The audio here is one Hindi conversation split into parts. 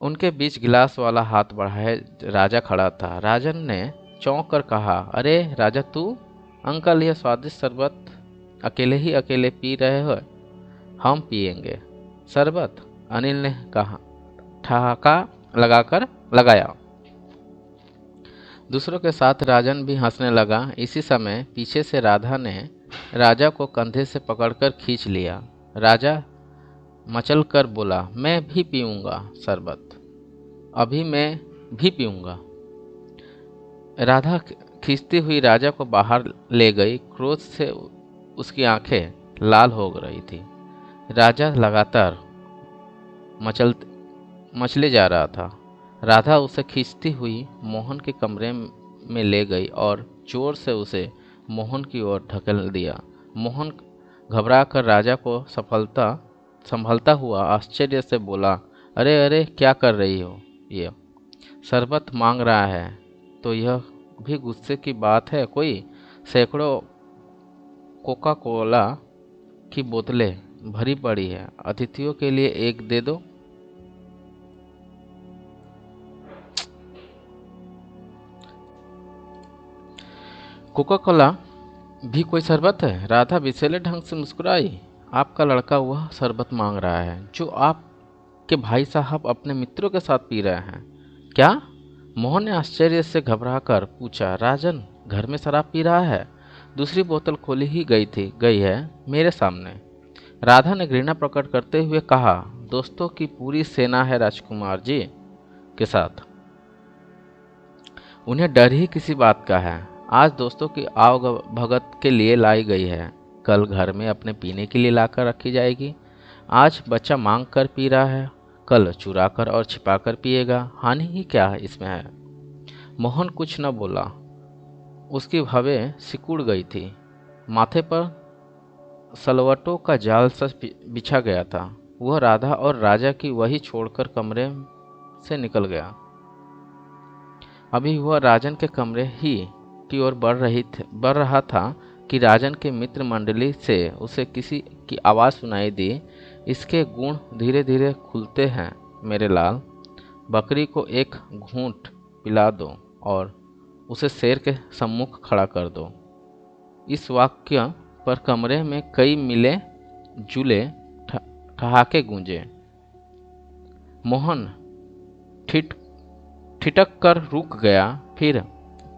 उनके बीच गिलास वाला हाथ बढ़ाए राजा खड़ा था। राजन ने चौंक कर कहा, अरे राजा तू? अंकल, यह स्वादिष्ट शरबत अकेले ही अकेले पी रहे हो? हम पिएंगे। शरबत? अनिल ने कहा, ठहाका लगाया। दूसरों के साथ राजन भी हंसने लगा। इसी समय पीछे से राधा ने राजा को कंधे से पकड़कर खींच लिया। राजा मचल कर बोला, मैं भी पीऊंगा शरबत, अभी मैं भी पीऊंगा। राधा खींचती हुई राजा को बाहर ले गई। क्रोध से उसकी आंखें लाल हो रही थी। राजा लगातार मचले जा रहा था। राधा उसे खींचती हुई मोहन के कमरे में ले गई और जोर से उसे मोहन की ओर ढकेल दिया। मोहन घबराकर राजा को संभलता हुआ आश्चर्य से बोला, अरे अरे, क्या कर रही हो? ये शरबत मांग रहा है तो यह भी गुस्से की बात है कोई? सैकड़ों कोका कोला की बोतलें भरी पड़ी है, अतिथियों के लिए एक दे दो। कोका कोला भी कोई शरबत है? राधा विषैले ढंग से मुस्कुराई। आपका लड़का वह शरबत मांग रहा है जो आपके भाई साहब अपने मित्रों के साथ पी रहे हैं। क्या? मोहन ने आश्चर्य से घबराकर पूछा। राजन घर में शराब पी रहा है? दूसरी बोतल खोली ही गई है मेरे सामने। राधा ने घृणा प्रकट करते हुए कहा, दोस्तों की पूरी सेना है राजकुमार जी के साथ, उन्हें डर ही किसी बात का है। आज दोस्तों की आवभगत के लिए लाई गई है, कल घर में अपने पीने के लिए लाकर रखी जाएगी। आज बच्चा मांग कर पी रहा है, कल चुरा कर और छिपा कर पिएगा। हानि ही क्या है इसमें है? मोहन कुछ न बोला। उसकी भवें सिकुड़ गई थी। माथे पर सलवटों का जाल सा बिछा गया था। वह राधा और राजा की वही छोड़कर कमरे से निकल गया। अभी वह राजन के कमरे ही की ओर बढ़ रहा था कि राजन के मित्र मंडली से उसे किसी की आवाज़ सुनाई दी। इसके गुण धीरे धीरे खुलते हैं मेरे लाल, बकरी को एक घूंट पिला दो और उसे शेर के सम्मुख खड़ा कर दो। इस वाक्य पर कमरे में कई मिले जुले ठहाके गूंजे। मोहन ठिठक कर रुक गया। फिर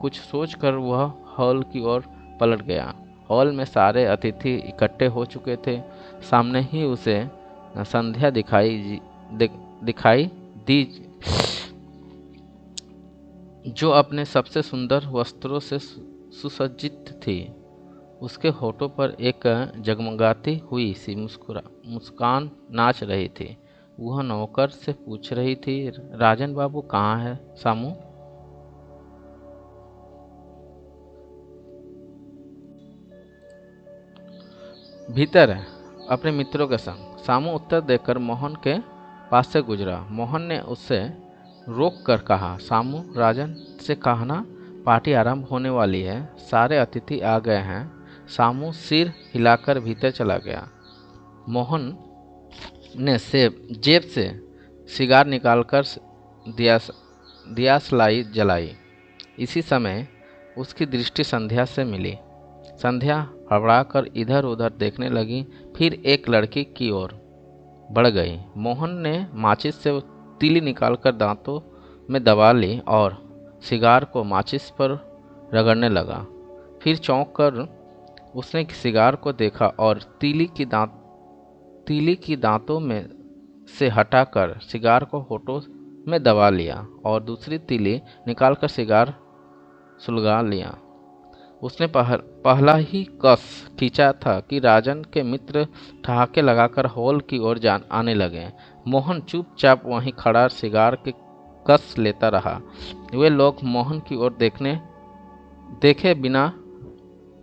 कुछ सोचकर वह हॉल की ओर पलट गया। हॉल में सारे अतिथि इकट्ठे हो चुके थे। सामने ही उसे संध्या दिखाई दी, जो अपने सबसे सुंदर वस्त्रों से सुसज्जित थी। उसके होठों पर एक जगमगाती हुई सी मुस्कान नाच रही थी। वह नौकर से पूछ रही थी, राजन बाबू कहाँ है सामू? भीतर है, अपने मित्रों के संग। सामू उत्तर देकर मोहन के पास से गुजरा। मोहन ने उससे रोक कर कहा, सामू, राजन से कहना पार्टी आरंभ होने वाली है, सारे अतिथि आ गए हैं। सामू सिर हिलाकर भीतर चला गया। मोहन ने जेब से सिगार निकालकर दियासलाई जलाई। इसी समय उसकी दृष्टि संध्या से मिली। संध्या हड़बड़ाकर इधर उधर देखने लगी, फिर एक लड़की की ओर बढ़ गई। मोहन ने माचिस से तीली निकालकर दांतों में दबा ली और सिगार को माचिस पर रगड़ने लगा। फिर चौंक कर उसने सिगार को देखा और तीली की दांतों में से हटाकर सिगार को होठों में दबा लिया और दूसरी तीली निकालकर सिगार सुलगा लिया। उसने पहला ही कस खींचा था कि राजन के मित्र ठहाके लगाकर हॉल की ओर आने लगे। मोहन चुपचाप वहीं खड़ा सिगार के कस लेता रहा। वे लोग मोहन की ओर देखे बिना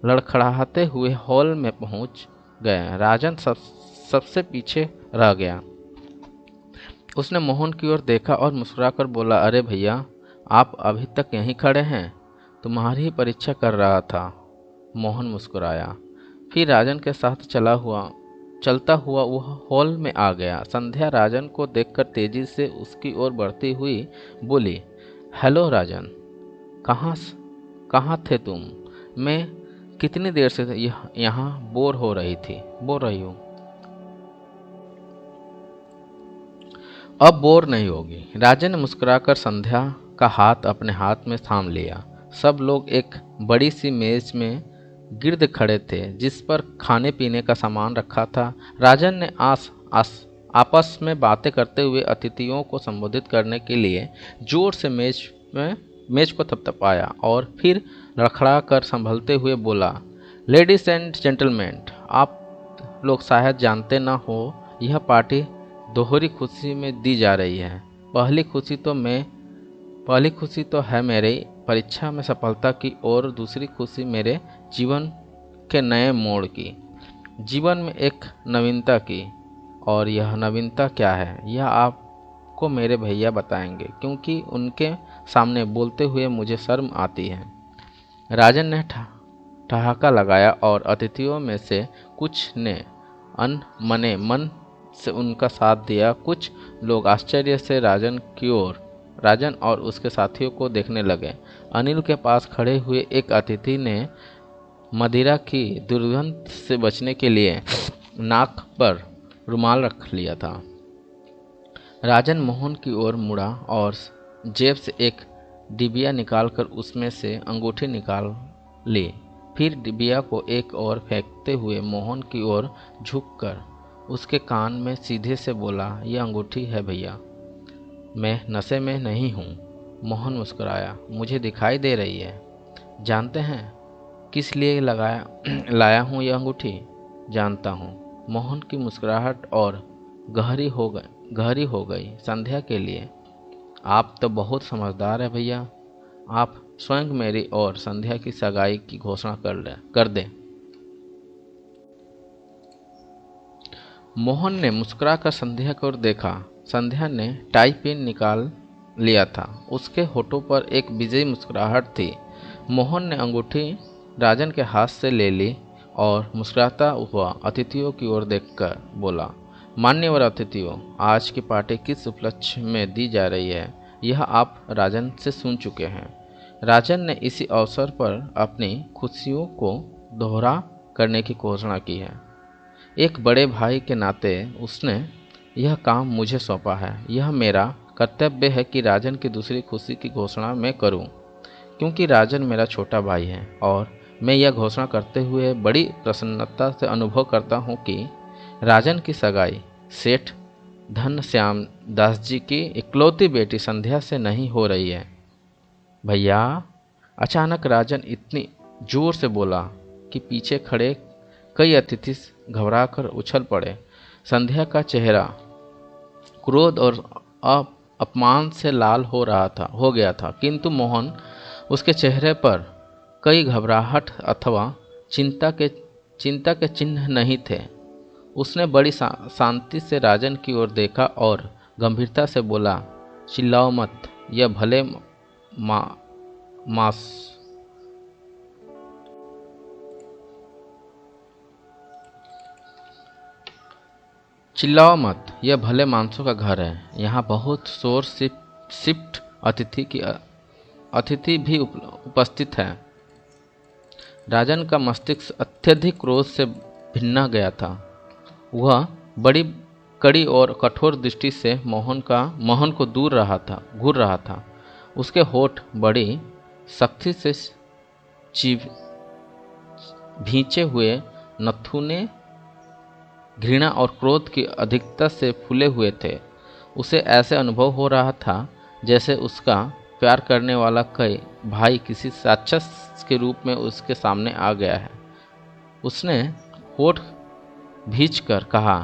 लड़खड़ाते हुए हॉल में पहुंच गए। राजन सबसे पीछे रह गया। उसने मोहन की ओर देखा और मुस्कुराकर बोला, अरे भैया, आप अभी तक यहीं खड़े हैं? तुम्हारी ही परीक्षा कर रहा था। मोहन मुस्कुराया, फिर राजन के साथ चला हुआ चलता हुआ वह हॉल में आ गया। संध्या राजन को देखकर तेजी से उसकी ओर बढ़ती हुई बोली, हेलो राजन, कहाँ कहाँ थे तुम? मैं कितनी देर से यहाँ बोर रही हूँ। अब बोर नहीं होगी। राजन ने मुस्कुराकर संध्या का हाथ अपने हाथ में थाम लिया। सब लोग एक बड़ी सी मेज में गिर्द खड़े थे जिस पर खाने पीने का सामान रखा था। राजन ने आपस में बातें करते हुए अतिथियों को संबोधित करने के लिए जोर से मेज को थपथपाया और फिर लड़खड़ा कर संभलते हुए बोला, लेडीज एंड जेंटलमैन, आप लोग शायद जानते ना हो, यह पार्टी दोहरी खुशी में दी जा रही है। पहली खुशी तो है मेरी परीक्षा में सफलता की और दूसरी खुशी मेरे जीवन के नए मोड़ की, जीवन में एक नवीनता की। और यह नवीनता क्या है, यह आपको मेरे भैया बताएंगे, क्योंकि उनके सामने बोलते हुए मुझे शर्म आती है। राजन ने ठहाका लगाया और अतिथियों में से कुछ ने अनमने मन से उनका साथ दिया। कुछ लोग आश्चर्य से राजन और उसके साथियों को देखने लगे। अनिल के पास खड़े हुए एक अतिथि ने मदिरा की दुर्गंध से बचने के लिए नाक पर रुमाल रख लिया था। राजन मोहन की ओर मुड़ा और जेब से एक डिबिया निकालकर उसमें से अंगूठी निकाल ली। फिर डिबिया को एक ओर फेंकते हुए मोहन की ओर झुककर उसके कान में सीधे से बोला, यह अंगूठी है भैया, मैं नशे में नहीं हूँ। मोहन मुस्कुराया, मुझे दिखाई दे रही है। जानते हैं किस लिए लाया हूँ यह अंगूठी? जानता हूँ। मोहन की मुस्कुराहट और गहरी हो गई। संध्या के लिए। आप तो बहुत समझदार है भैया, आप स्वयं मेरी और संध्या की सगाई की घोषणा कर दें। मोहन ने मुस्कुराकर संध्या की ओर देखा। संध्या ने टाई पिन निकाल लिया था। उसके होठों पर एक विजयी मुस्कुराहट थी। मोहन ने अंगूठी राजन के हाथ से ले ली और मुस्कुराता हुआ अतिथियों की ओर देखकर बोला, मान्यवर अतिथियों, आज की पार्टी किस उपलक्ष्य में दी जा रही है, यह आप राजन से सुन चुके हैं। राजन ने इसी अवसर पर अपनी खुशियों को दोहरा करने की घोषणा की है। एक बड़े भाई के नाते उसने यह काम मुझे सौंपा है। यह मेरा कर्तव्य है कि राजन की दूसरी खुशी की घोषणा मैं करूं, क्योंकि राजन मेरा छोटा भाई है और मैं यह घोषणा करते हुए बड़ी प्रसन्नता से अनुभव करता हूं कि राजन की सगाई सेठ धनश्याम दास जी की इकलौती बेटी संध्या से नहीं हो रही है। भैया, अचानक राजन इतनी जोर से बोला कि पीछे खड़े कई अतिथि घबराकर उछल पड़े। संध्या का चेहरा क्रोध और अपमान से लाल हो गया था, किंतु मोहन उसके चेहरे पर कई घबराहट अथवा चिंता के चिन्ह नहीं थे। उसने बड़ी शांति से राजन की ओर देखा और गंभीरता से बोला, चिल्लाओ मत, यह भले मास चिल्लाओ मत, यह भले मानसों का घर है। यहाँ बहुत शोर शिफ्ट अतिथि भी उपस्थित है। राजन का मस्तिष्क अत्यधिक क्रोध से भिन्ना गया था। वह बड़ी कड़ी और कठोर दृष्टि से मोहन को घूर रहा था। उसके होठ बड़ी सख्ती से भींचे हुए नथुने घृणा और क्रोध की अधिकता से फूले हुए थे। उसे ऐसे अनुभव हो रहा था जैसे उसका प्यार करने वाला कई भाई किसी राक्षस के रूप में उसके सामने आ गया है। उसने होठ भींचकर कहा,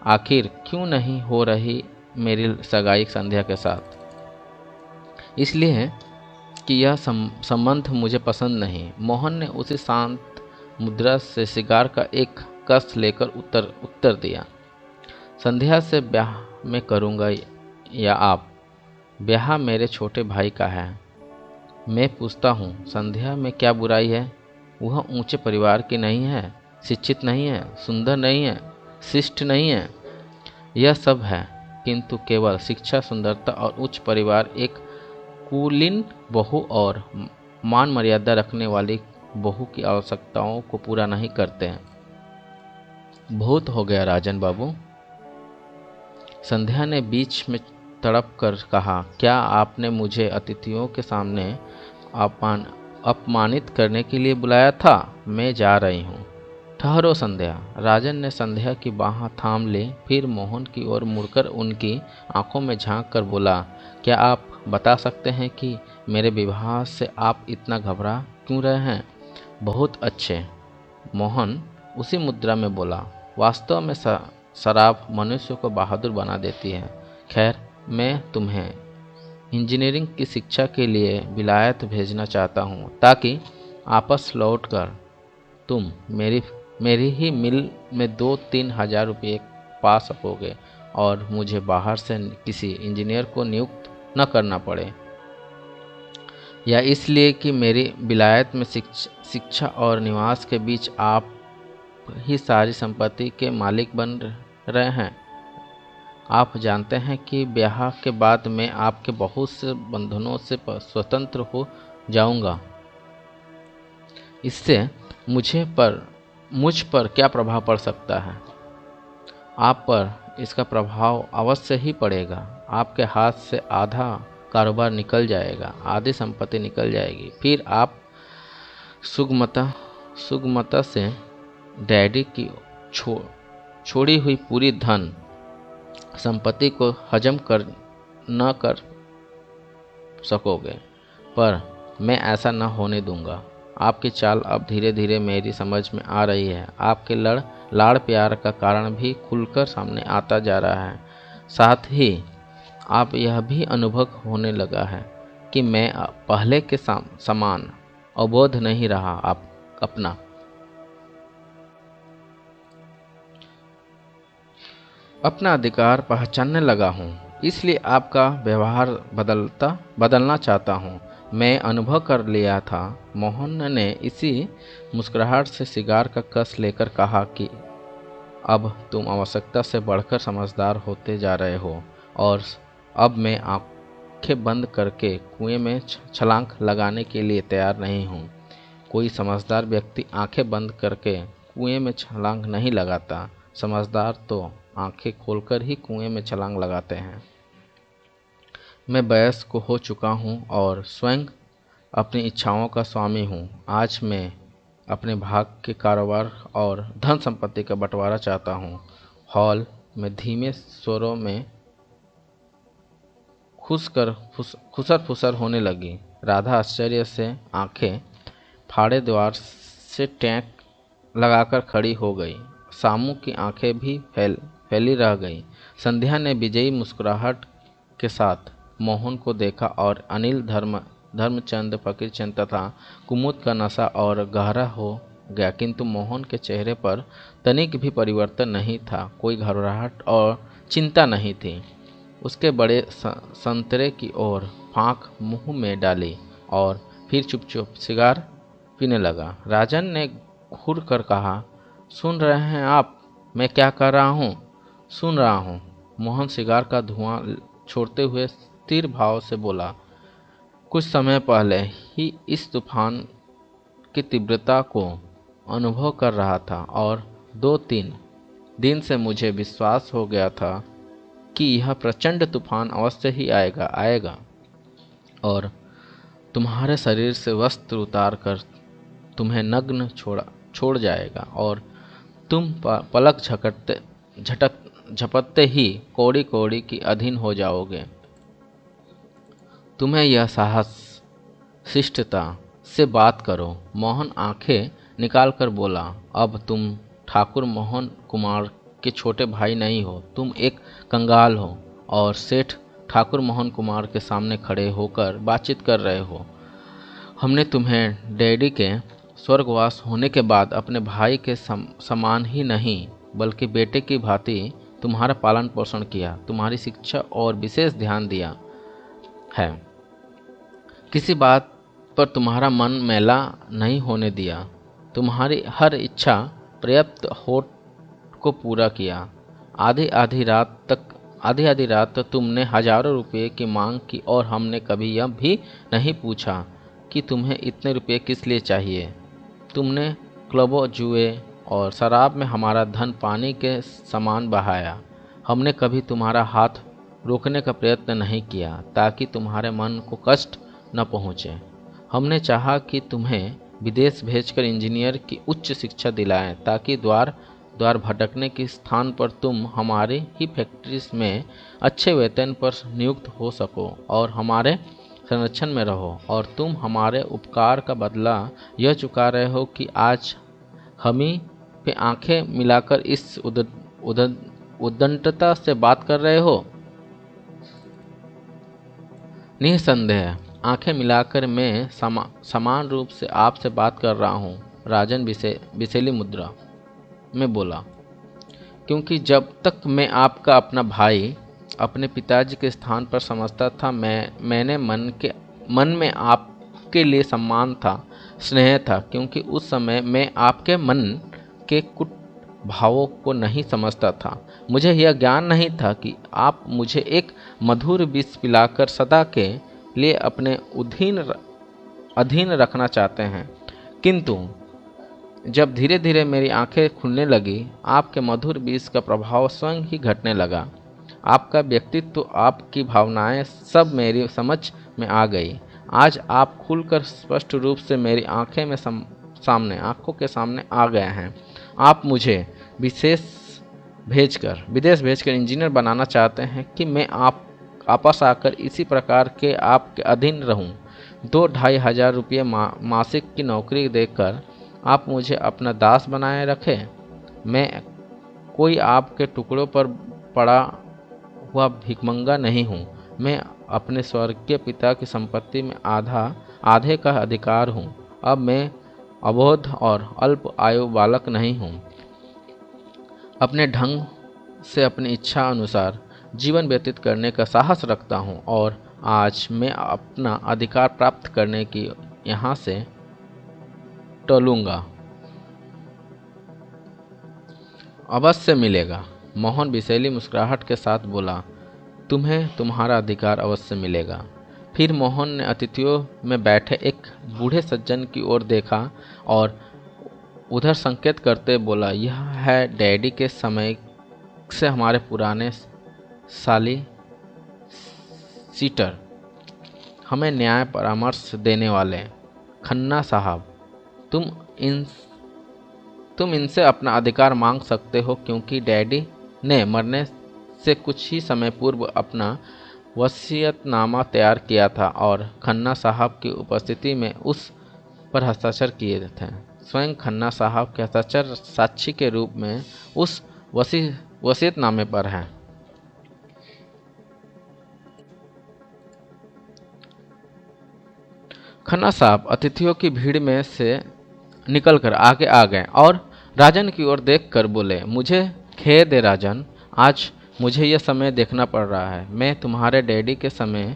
आखिर क्यों नहीं हो रही मेरी सगाई संध्या के साथ? इसलिए कि यह संबंध मुझे पसंद नहीं। मोहन ने उसी शांत मुद्रा से सिगार का एक कस लेकर उत्तर दिया, संध्या से ब्याह मैं करूँगा या आप? ब्याह मेरे छोटे भाई का है। मैं पूछता हूँ, संध्या में क्या बुराई है? वह ऊंचे परिवार की नहीं है, शिक्षित नहीं है, सुंदर नहीं है, शिष्ट नहीं है। यह सब है, किंतु केवल शिक्षा, सुंदरता और उच्च परिवार एक कुलीन बहू और मान मर्यादा रखने वाली बहू की आवश्यकताओं को पूरा नहीं करते हैं। बहुत हो गया राजन बाबू, संध्या ने बीच में तड़प कर कहा। क्या आपने मुझे अतिथियों के सामने अपमानित करने के लिए बुलाया था? मैं जा रही हूँ। ठहरो संध्या। राजन ने संध्या की बाह थाम ली, फिर मोहन की ओर मुड़कर उनकी आंखों में झांक कर बोला, क्या आप बता सकते हैं कि मेरे विवाह से आप इतना घबरा क्यों रहे हैं? बहुत अच्छे, मोहन उसी मुद्रा में बोला। वास्तव में शराब मनुष्य को बहादुर बना देती है। खैर, मैं तुम्हें इंजीनियरिंग की शिक्षा के लिए विलायत भेजना चाहता हूँ, ताकि आपस लौटकर तुम मेरी ही मिल में 2-3 हजार रुपये पा सकोगे और मुझे बाहर से किसी इंजीनियर को नियुक्त न करना पड़े। या इसलिए कि मेरी विलायत में शिक्षा और निवास के बीच आप ही सारी संपत्ति के मालिक बन रहे हैं। आप जानते हैं कि ब्याह के बाद मैं आपके बहुत से बंधनों से स्वतंत्र हो जाऊंगा। इससे मुझ पर क्या प्रभाव पड़ सकता है? आप पर इसका प्रभाव अवश्य ही पड़ेगा। आपके हाथ से आधा कारोबार निकल जाएगा, आधी संपत्ति निकल जाएगी। फिर आप सुगमता से डैडी की छोड़ी हुई पूरी धन संपत्ति को हजम न कर सकोगे। पर मैं ऐसा न होने दूंगा। आपकी चाल अब धीरे धीरे मेरी समझ में आ रही है। आपके लाड़ प्यार का कारण भी खुलकर सामने आता जा रहा है। साथ ही आप यह भी अनुभव होने लगा है कि मैं पहले के समान अबोध नहीं रहा। आप अपना अधिकार पहचानने लगा हूँ, इसलिए आपका व्यवहार बदलना चाहता हूँ। मैं अनुभव कर लिया था। मोहन ने इसी मुस्कुराहट से सिगार का कस लेकर कहा कि अब तुम आवश्यकता से बढ़कर समझदार होते जा रहे हो और अब मैं आंखें बंद करके कुएं में छलांग लगाने के लिए तैयार नहीं हूँ। कोई समझदार व्यक्ति आंखें बंद करके कुएं में छलांग नहीं लगाता। समझदार तो आंखें खोलकर ही कुएं में छलांग लगाते हैं। मैं वयस्क हो चुका हूँ और स्वयं अपनी इच्छाओं का स्वामी हूँ। आज मैं अपने भाग के कारोबार और धन संपत्ति का बंटवारा चाहता हूँ। हॉल में धीमे स्वरों में खुसर फुसर होने लगी। राधा आश्चर्य से आंखें फाड़े द्वार से टैंक लगाकर खड़ी हो गई। सामू की आंखें भी फैली रह गई। संध्या ने विजयी मुस्कुराहट के साथ मोहन को देखा और अनिल, धर्मचंद, फकीरचंद तथा कुमुद का नशा और गहरा हो गया, किंतु मोहन के चेहरे पर तनिक भी परिवर्तन नहीं था। कोई घबराहट और चिंता नहीं थी। उसके बड़े संतरे की ओर फांक मुंह में डाली और फिर चुपचाप सिगार पीने लगा। राजन ने घूर कर कहा, सुन रहे हैं आप? मैं क्या कर रहा हूँ? सुन रहा हूँ। मोहन सिगार का धुआं छोड़ते हुए स्थिर भाव से बोला, कुछ समय पहले ही इस तूफान की तीव्रता को अनुभव कर रहा था और 2-3 दिन से मुझे विश्वास हो गया था कि यह प्रचंड तूफान अवश्य ही आएगा और तुम्हारे शरीर से वस्त्र उतार कर तुम्हें नग्न छोड़ जाएगा और तुम पलक झपकते ही कौड़ी कौड़ी की अधीन हो जाओगे। तुम्हें यह साहस, शिष्टता से बात करो। मोहन आंखें निकालकर बोला, अब तुम ठाकुर मोहन कुमार के छोटे भाई नहीं हो, तुम एक कंगाल हो और सेठ ठाकुर मोहन कुमार के सामने खड़े होकर बातचीत कर रहे हो। हमने तुम्हें डैडी के स्वर्गवास होने के बाद अपने भाई के समान ही नहीं बल्कि बेटे की भांति तुम्हारा पालन पोषण किया, तुम्हारी शिक्षा और विशेष ध्यान दिया है। किसी बात पर तुम्हारा मन मैला नहीं होने दिया। तुम्हारी हर इच्छा पर्याप्त को पूरा किया। आधी आधी रात तुमने हजारों रुपये की मांग की और हमने कभी यह भी नहीं पूछा कि तुम्हें इतने रुपये किस लिए चाहिए। तुमने क्लबों, जुए और शराब में हमारा धन पानी के समान बहाया। हमने कभी तुम्हारा हाथ रोकने का प्रयत्न नहीं किया ताकि तुम्हारे मन को कष्ट न पहुँचे। हमने चाहा कि तुम्हें विदेश भेजकर इंजीनियर की उच्च शिक्षा दिलाएं ताकि द्वार द्वार भटकने के स्थान पर तुम हमारी ही फैक्ट्रीज में अच्छे वेतन पर नियुक्त हो सको और हमारे संरक्षण में रहो। और तुम हमारे उपकार का बदला यह चुका रहे हो कि आज हम ही पे आंखें मिलाकर इस उद्दंडता से बात कर रहे हो। निसंदेह आंखें मिलाकर मैं समान रूप से आपसे बात कर रहा हूँ, राजन विषैली मुद्रा में बोला, क्योंकि जब तक मैं आपका अपना भाई अपने पिताजी के स्थान पर समझता था, मैंने मन में आपके लिए सम्मान था, स्नेह था, क्योंकि उस समय मैं आपके मन के कुट भावों को नहीं समझता था। मुझे यह ज्ञान नहीं था कि आप मुझे एक मधुर विष पिलाकर सदा के लिए अपने अधीन रखना चाहते हैं। किंतु जब धीरे धीरे मेरी आंखें खुलने लगी, आपके मधुर विष का प्रभाव स्वयं ही घटने लगा। आपका व्यक्तित्व, आपकी भावनाएं सब मेरी समझ में आ गई। आज आप खुलकर स्पष्ट रूप से मेरी आंखों के सामने आ गए हैं। आप मुझे विदेश भेजकर इंजीनियर बनाना चाहते हैं कि मैं वापस आकर इसी प्रकार के आपके अधीन रहूं। 2-2.5 हजार रुपये मासिक की नौकरी देकर आप मुझे अपना दास बनाए रखें। मैं कोई आपके टुकड़ों पर पड़ा हुआ भिखमंगा नहीं हूँ। मैं अपने स्वर्गीय पिता की संपत्ति में आधे का अधिकार हूँ। अब मैं अबोध और अल्प आयु बालक नहीं हूँ। अपने ढंग से अपनी इच्छा अनुसार जीवन व्यतीत करने का साहस रखता हूँ और आज मैं अपना अधिकार प्राप्त करने की यहाँ से टलूंगा। अवश्य मिलेगा, मोहन विषैली मुस्कुराहट के साथ बोला। तुम्हें तुम्हारा अधिकार अवश्य मिलेगा। फिर मोहन ने अतिथियों में बैठे एक बूढ़े सज्जन की ओर देखा और उधर संकेत करते बोला, यह है डैडी के समय से हमारे पुराने सीटर, हमें न्याय परामर्श देने वाले खन्ना साहब। तुम इनसे अपना अधिकार मांग सकते हो, क्योंकि डैडी ने मरने से कुछ ही समय पूर्व अपना वसीयतनामा तैयार किया था और खन्ना साहब की उपस्थिति में उस पर हस्ताक्षर किए थे। स्वयं खन्ना साहब के हस्ताक्षर साक्षी के रूप में उस वसीयतनामे पर हैं। खन्ना साहब अतिथियों की भीड़ में से निकलकर आगे आ गए और राजन की ओर देखकर बोले, मुझे खेद है राजन, आज मुझे यह समय देखना पड़ रहा है। मैं तुम्हारे डैडी के समय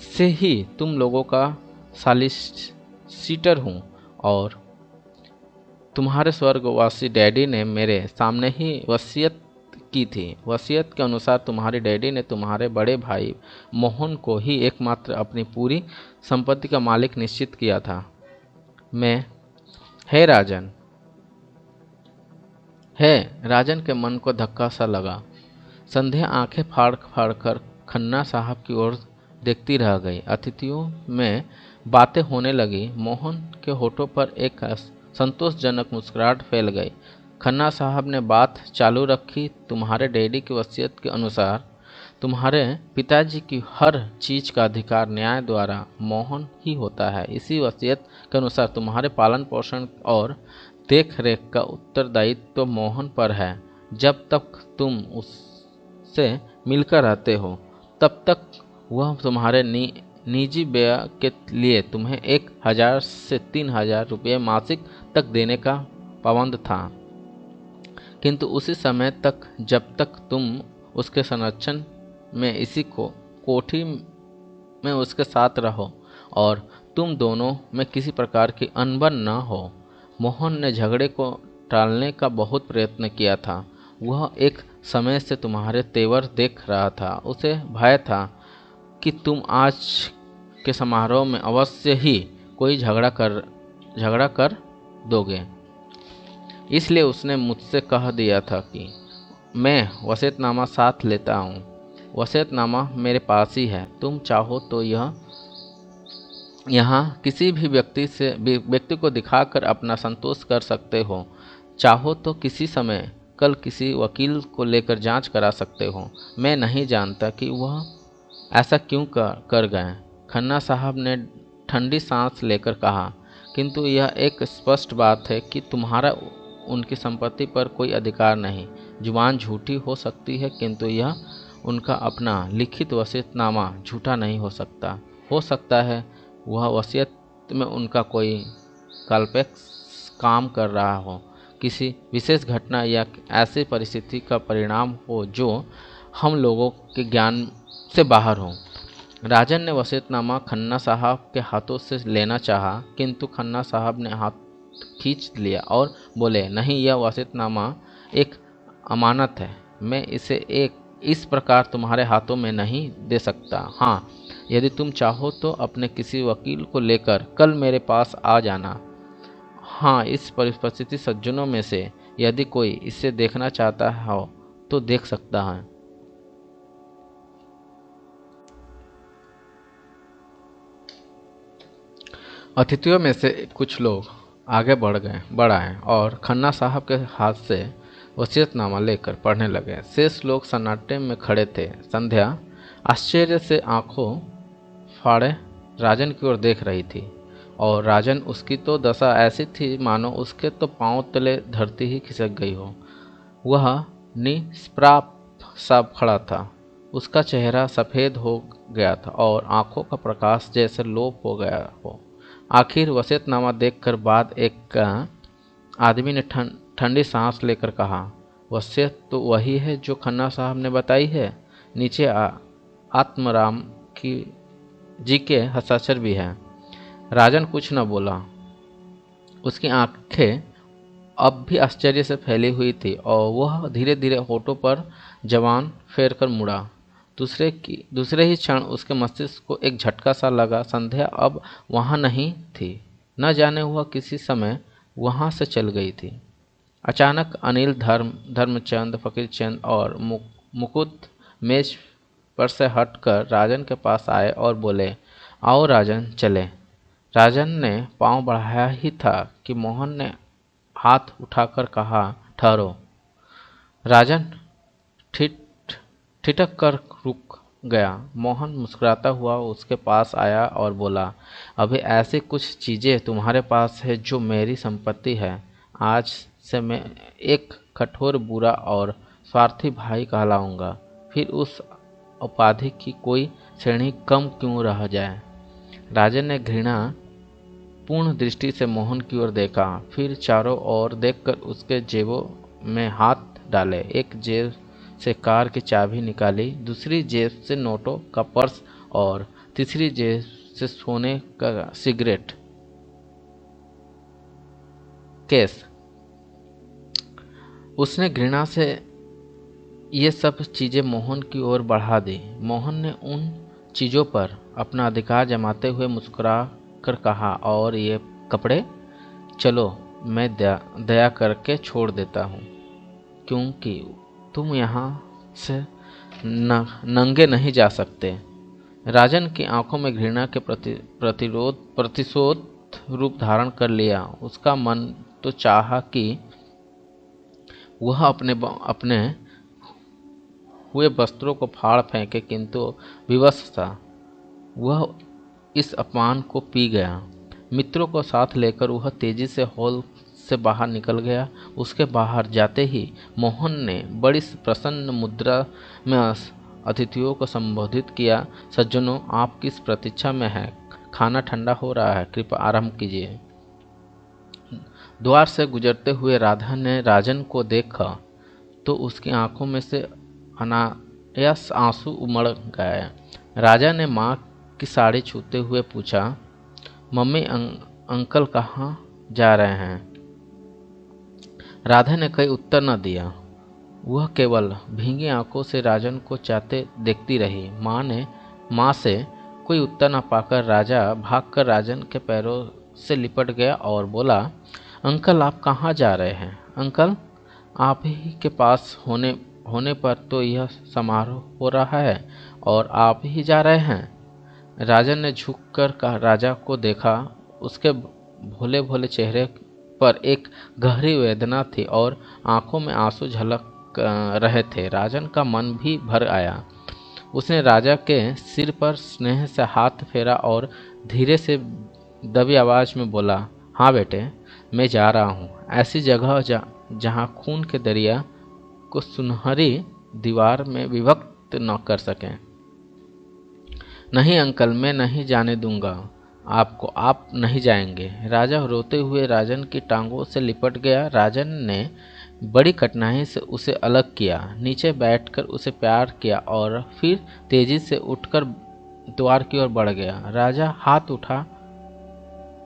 से ही तुम लोगों का सॉलिसिटर हूँ और तुम्हारे स्वर्गवासी डैडी ने मेरे सामने ही वसीयत की थी। वसीयत के अनुसार तुम्हारे डैडी ने तुम्हारे बड़े भाई मोहन को ही एकमात्र अपनी पूरी संपत्ति का मालिक निश्चित किया था। राजन के मन को धक्का सा लगा। संध्या आंखें फाड़ कर खन्ना साहब की ओर देखती रह गई। अतिथियों में बातें होने लगी। मोहन के होठों पर एक संतोषजनक मुस्कुराहट फैल गई। खन्ना साहब ने बात चालू रखी, तुम्हारे डैडी की वसीयत के अनुसार तुम्हारे पिताजी की हर चीज का अधिकार न्याय द्वारा मोहन ही होता है। इसी वसीयत के अनुसार तुम्हारे पालन पोषण और देख रेख का उत्तरदायित्व तो मोहन पर है। जब तक तुम उससे मिलकर रहते हो तब तक वह तुम्हारे निजी व्यय के लिए तुम्हें 1,000 से 3,000 रुपये मासिक तक देने का पाबंद था। किंतु उसी समय तक जब तक तुम उसके संरक्षण में इसी कोठी में उसके साथ रहो और तुम दोनों में किसी प्रकार की अनबन न हो। मोहन ने झगड़े को टालने का बहुत प्रयत्न किया था वह एक समय से तुम्हारे तेवर देख रहा था। उसे भय था कि तुम आज के समारोह में अवश्य ही कोई झगड़ा कर दोगे। इसलिए उसने मुझसे कह दिया था कि मैं वसीयतनामा साथ लेता हूँ। वसीयतनामा मेरे पास ही है। तुम चाहो तो यह यहाँ किसी भी व्यक्ति को दिखाकर अपना संतोष कर सकते हो। चाहो तो किसी समय कल किसी वकील को लेकर जांच करा सकते हो। मैं नहीं जानता कि वह ऐसा क्यों कर गए। खन्ना साहब ने ठंडी सांस लेकर कहा, किंतु यह एक स्पष्ट बात है कि तुम्हारा उनकी संपत्ति पर कोई अधिकार नहीं। जुबान झूठी हो सकती है, किंतु यह उनका अपना लिखित वसीयतनामा झूठा नहीं हो सकता। हो सकता है वह वसीयत में उनका कोई काल्पनिक काम कर रहा हो, किसी विशेष घटना या ऐसी परिस्थिति का परिणाम हो जो हम लोगों के ज्ञान से बाहर हो। राजन ने वसीयतनामा खन्ना साहब के हाथों से लेना चाहा, किंतु खन्ना साहब ने हाथ खींच लिया और बोले, नहीं, यह वसीयतनामा एक अमानत है। मैं इसे इस प्रकार तुम्हारे हाथों में नहीं दे सकता। हाँ, यदि तुम चाहो तो अपने किसी वकील को लेकर कल मेरे पास आ जाना। हाँ, इस परिस्थिति सज्जनों में से यदि कोई इसे देखना चाहता हो तो देख सकता है। अतिथियों में से कुछ लोग आगे बढ़ आए और खन्ना साहब के हाथ से वसीयतनामा लेकर पढ़ने लगे। शेष लोग सन्नाटे में खड़े थे। संध्या आश्चर्य से आंखों फाड़े राजन की ओर देख रही थी और राजन उसकी तो दशा ऐसी थी मानो उसके तो पांव तले धरती ही खिसक गई हो। वह निष्प्राप सा खड़ा था। उसका चेहरा सफ़ेद हो गया था और आंखों का प्रकाश जैसे लोप हो गया हो। आखिर वसीयतनामा देखकर बाद एक आदमी ने ठंडी सांस लेकर कहा, वसीयत तो वही है जो खन्ना साहब ने बताई है। नीचे आत्माराम जी के हस्ताक्षर भी हैं। राजन कुछ न बोला। उसकी आंखें अब भी आश्चर्य से फैली हुई थी और वह धीरे धीरे होठों पर जबान फेर कर मुड़ा। दूसरे ही क्षण उसके मस्तिष्क को एक झटका सा लगा। संध्या अब वहाँ नहीं थी। न जाने वह किसी समय वहाँ से चल गई थी। अचानक अनिल, धर्मचंद, फकीरचंद और मुकुंद मेज पर से हटकर राजन के पास आए और बोले, आओ राजन, चले। राजन ने पांव बढ़ाया ही था कि मोहन ने हाथ उठाकर कहा, ठहरो। राजन ठिठक कर रुक गया। मोहन मुस्कुराता हुआ उसके पास आया और बोला, अभी ऐसी कुछ चीज़ें तुम्हारे पास है जो मेरी संपत्ति है। आज से मैं एक कठोर, बुरा और स्वार्थी भाई कहलाऊंगा। फिर उस उपाधि की कोई श्रेणी कम क्यों रह जाए। राजन ने घृणा पूर्ण दृष्टि से मोहन की ओर देखा, फिर चारों ओर देखकर उसके जेबों में हाथ डाले। एक जेब से कार की चाबी निकाली, दूसरी जेब से नोटों का पर्स और तीसरी जेब से सोने का सिगरेट केस। उसने घृणा से ये सब चीज़ें मोहन की ओर बढ़ा दी। मोहन ने उन चीज़ों पर अपना अधिकार जमाते हुए मुस्कुरा कर कहा, और ये कपड़े? चलो, मैं दया करके छोड़ देता हूँ, क्योंकि तुम यहाँ से नंगे नहीं जा सकते। राजन की आंखों में घृणा के प्रतिशोध रूप धारण कर लिया। उसका मन तो चाहा कि वह अपने हुए वस्त्रों को फाड़ फेंके, किंतु विवश था। वह इस अपमान को पी गया। मित्रों को साथ लेकर वह तेजी से हॉल से बाहर निकल गया। उसके बाहर जाते ही मोहन ने बड़ी प्रसन्न मुद्रा में अतिथियों को संबोधित किया, सज्जनों, आप किस प्रतीक्षा में हैं? खाना ठंडा हो रहा है, कृपया आरंभ कीजिए। द्वार से गुजरते हुए राधा ने राजन को देखा तो उसकी आंखों में से अनायास आंसू उमड़ गए। राजा ने माँ की साड़ी छूते हुए पूछा, मम्मी, अंकल कहाँ जा रहे हैं? राधा ने कोई उत्तर न दिया। वह केवल भींगी आंखों से राजन को चाहते देखती रही। माँ से कोई उत्तर न पाकर राजा भागकर राजन के पैरों से लिपट गया और बोला, अंकल आप कहाँ जा रहे हैं? अंकल, आप ही के पास होने पर तो यह समारोह हो रहा है और आप ही जा रहे हैं। राजन ने झुककर राजा को देखा। उसके भोले भोले चेहरे पर एक गहरी वेदना थी और आंखों में आंसू झलक रहे थे। राजन का मन भी भर आया। उसने राजा के सिर पर स्नेह से हाथ फेरा और धीरे से दबी आवाज में बोला, हाँ बेटे, मैं जा रहा हूँ ऐसी जगह जहाँ खून के दरिया को सुनहरी दीवार में विभक्त न कर सकें। नहीं अंकल, मैं नहीं जाने दूंगा आपको, आप नहीं जाएंगे। राजा रोते हुए राजन की टांगों से लिपट गया। राजन ने बड़ी कठिनाई से उसे अलग किया, नीचे बैठकर उसे प्यार किया और फिर तेजी से उठकर द्वार की ओर बढ़ गया। राजा हाथ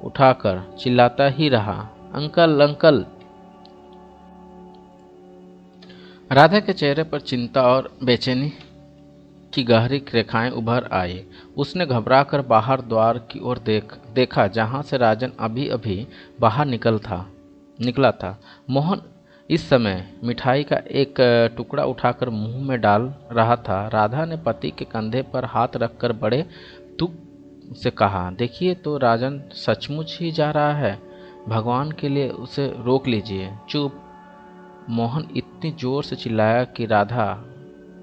उठाकर चिल्लाता ही रहा, अंकल अंकल। राधा के चेहरे पर चिंता और बेचैनी की गहरी रेखाएं उभर आई। उसने घबराकर बाहर द्वार की ओर देखा जहां से राजन अभी अभी बाहर निकला था। मोहन इस समय मिठाई का एक टुकड़ा उठाकर मुंह में डाल रहा था। राधा ने पति के कंधे पर हाथ रखकर बड़े दुख से कहा, देखिए तो राजन सचमुच ही जा रहा है, भगवान के लिए उसे रोक लीजिए। चुप! मोहन इतनी जोर से चिल्लाया कि राधा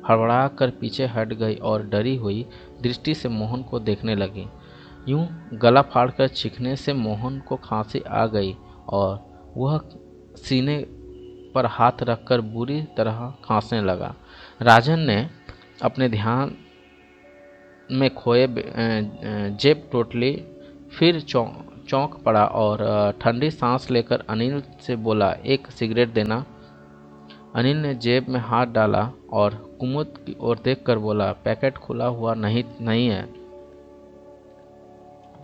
हड़बड़ा कर पीछे हट गई और डरी हुई दृष्टि से मोहन को देखने लगी। यूं गला फाड़कर चीखने से मोहन को खांसी आ गई और वह सीने पर हाथ रखकर बुरी तरह खांसने लगा। राजन ने अपने ध्यान में खोए जेब टोटली फिर चौंक पड़ा और ठंडी सांस लेकर अनिल से बोला, एक सिगरेट देना। अनिल ने जेब में हाथ डाला और कुमुद की ओर देखकर बोला, पैकेट खुला हुआ नहीं है,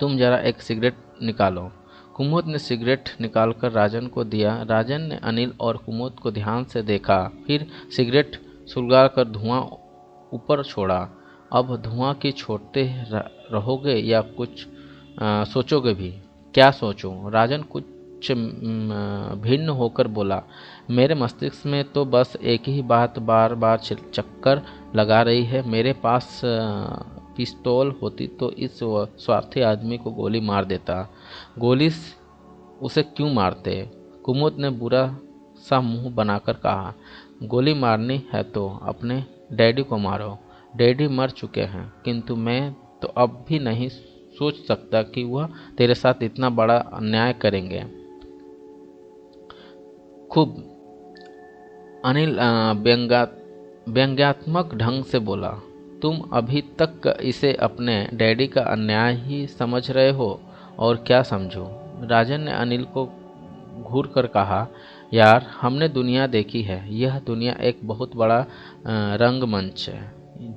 तुम जरा एक सिगरेट निकालो। कुमुद ने सिगरेट निकालकर राजन को दिया। राजन ने अनिल और कुमुद को ध्यान से देखा, फिर सिगरेट सुलगाकर धुआं ऊपर छोड़ा। अब धुआं की छोड़ते रहोगे या कुछ सोचोगे भी? क्या सोचूं? राजन कुछ भिन्न होकर बोला, मेरे मस्तिष्क में तो बस एक ही बात बार बार चक्कर लगा रही है। मेरे पास पिस्तौल होती तो इस स्वार्थी आदमी को गोली मार देता। गोली उसे क्यों मारते? कुमुद ने बुरा सा मुंह बनाकर कहा, गोली मारनी है तो अपने डैडी को मारो। डैडी मर चुके हैं, किंतु मैं तो अब भी नहीं सोच सकता कि वह तेरे साथ इतना बड़ा अन्याय करेंगे। खूब अनिल व्यंग्यात्मक ढंग से बोला, तुम अभी तक इसे अपने डैडी का अन्याय ही समझ रहे हो, और क्या समझो? राजन ने अनिल को घूर कर कहा, यार हमने दुनिया देखी है। यह दुनिया एक बहुत बड़ा रंगमंच है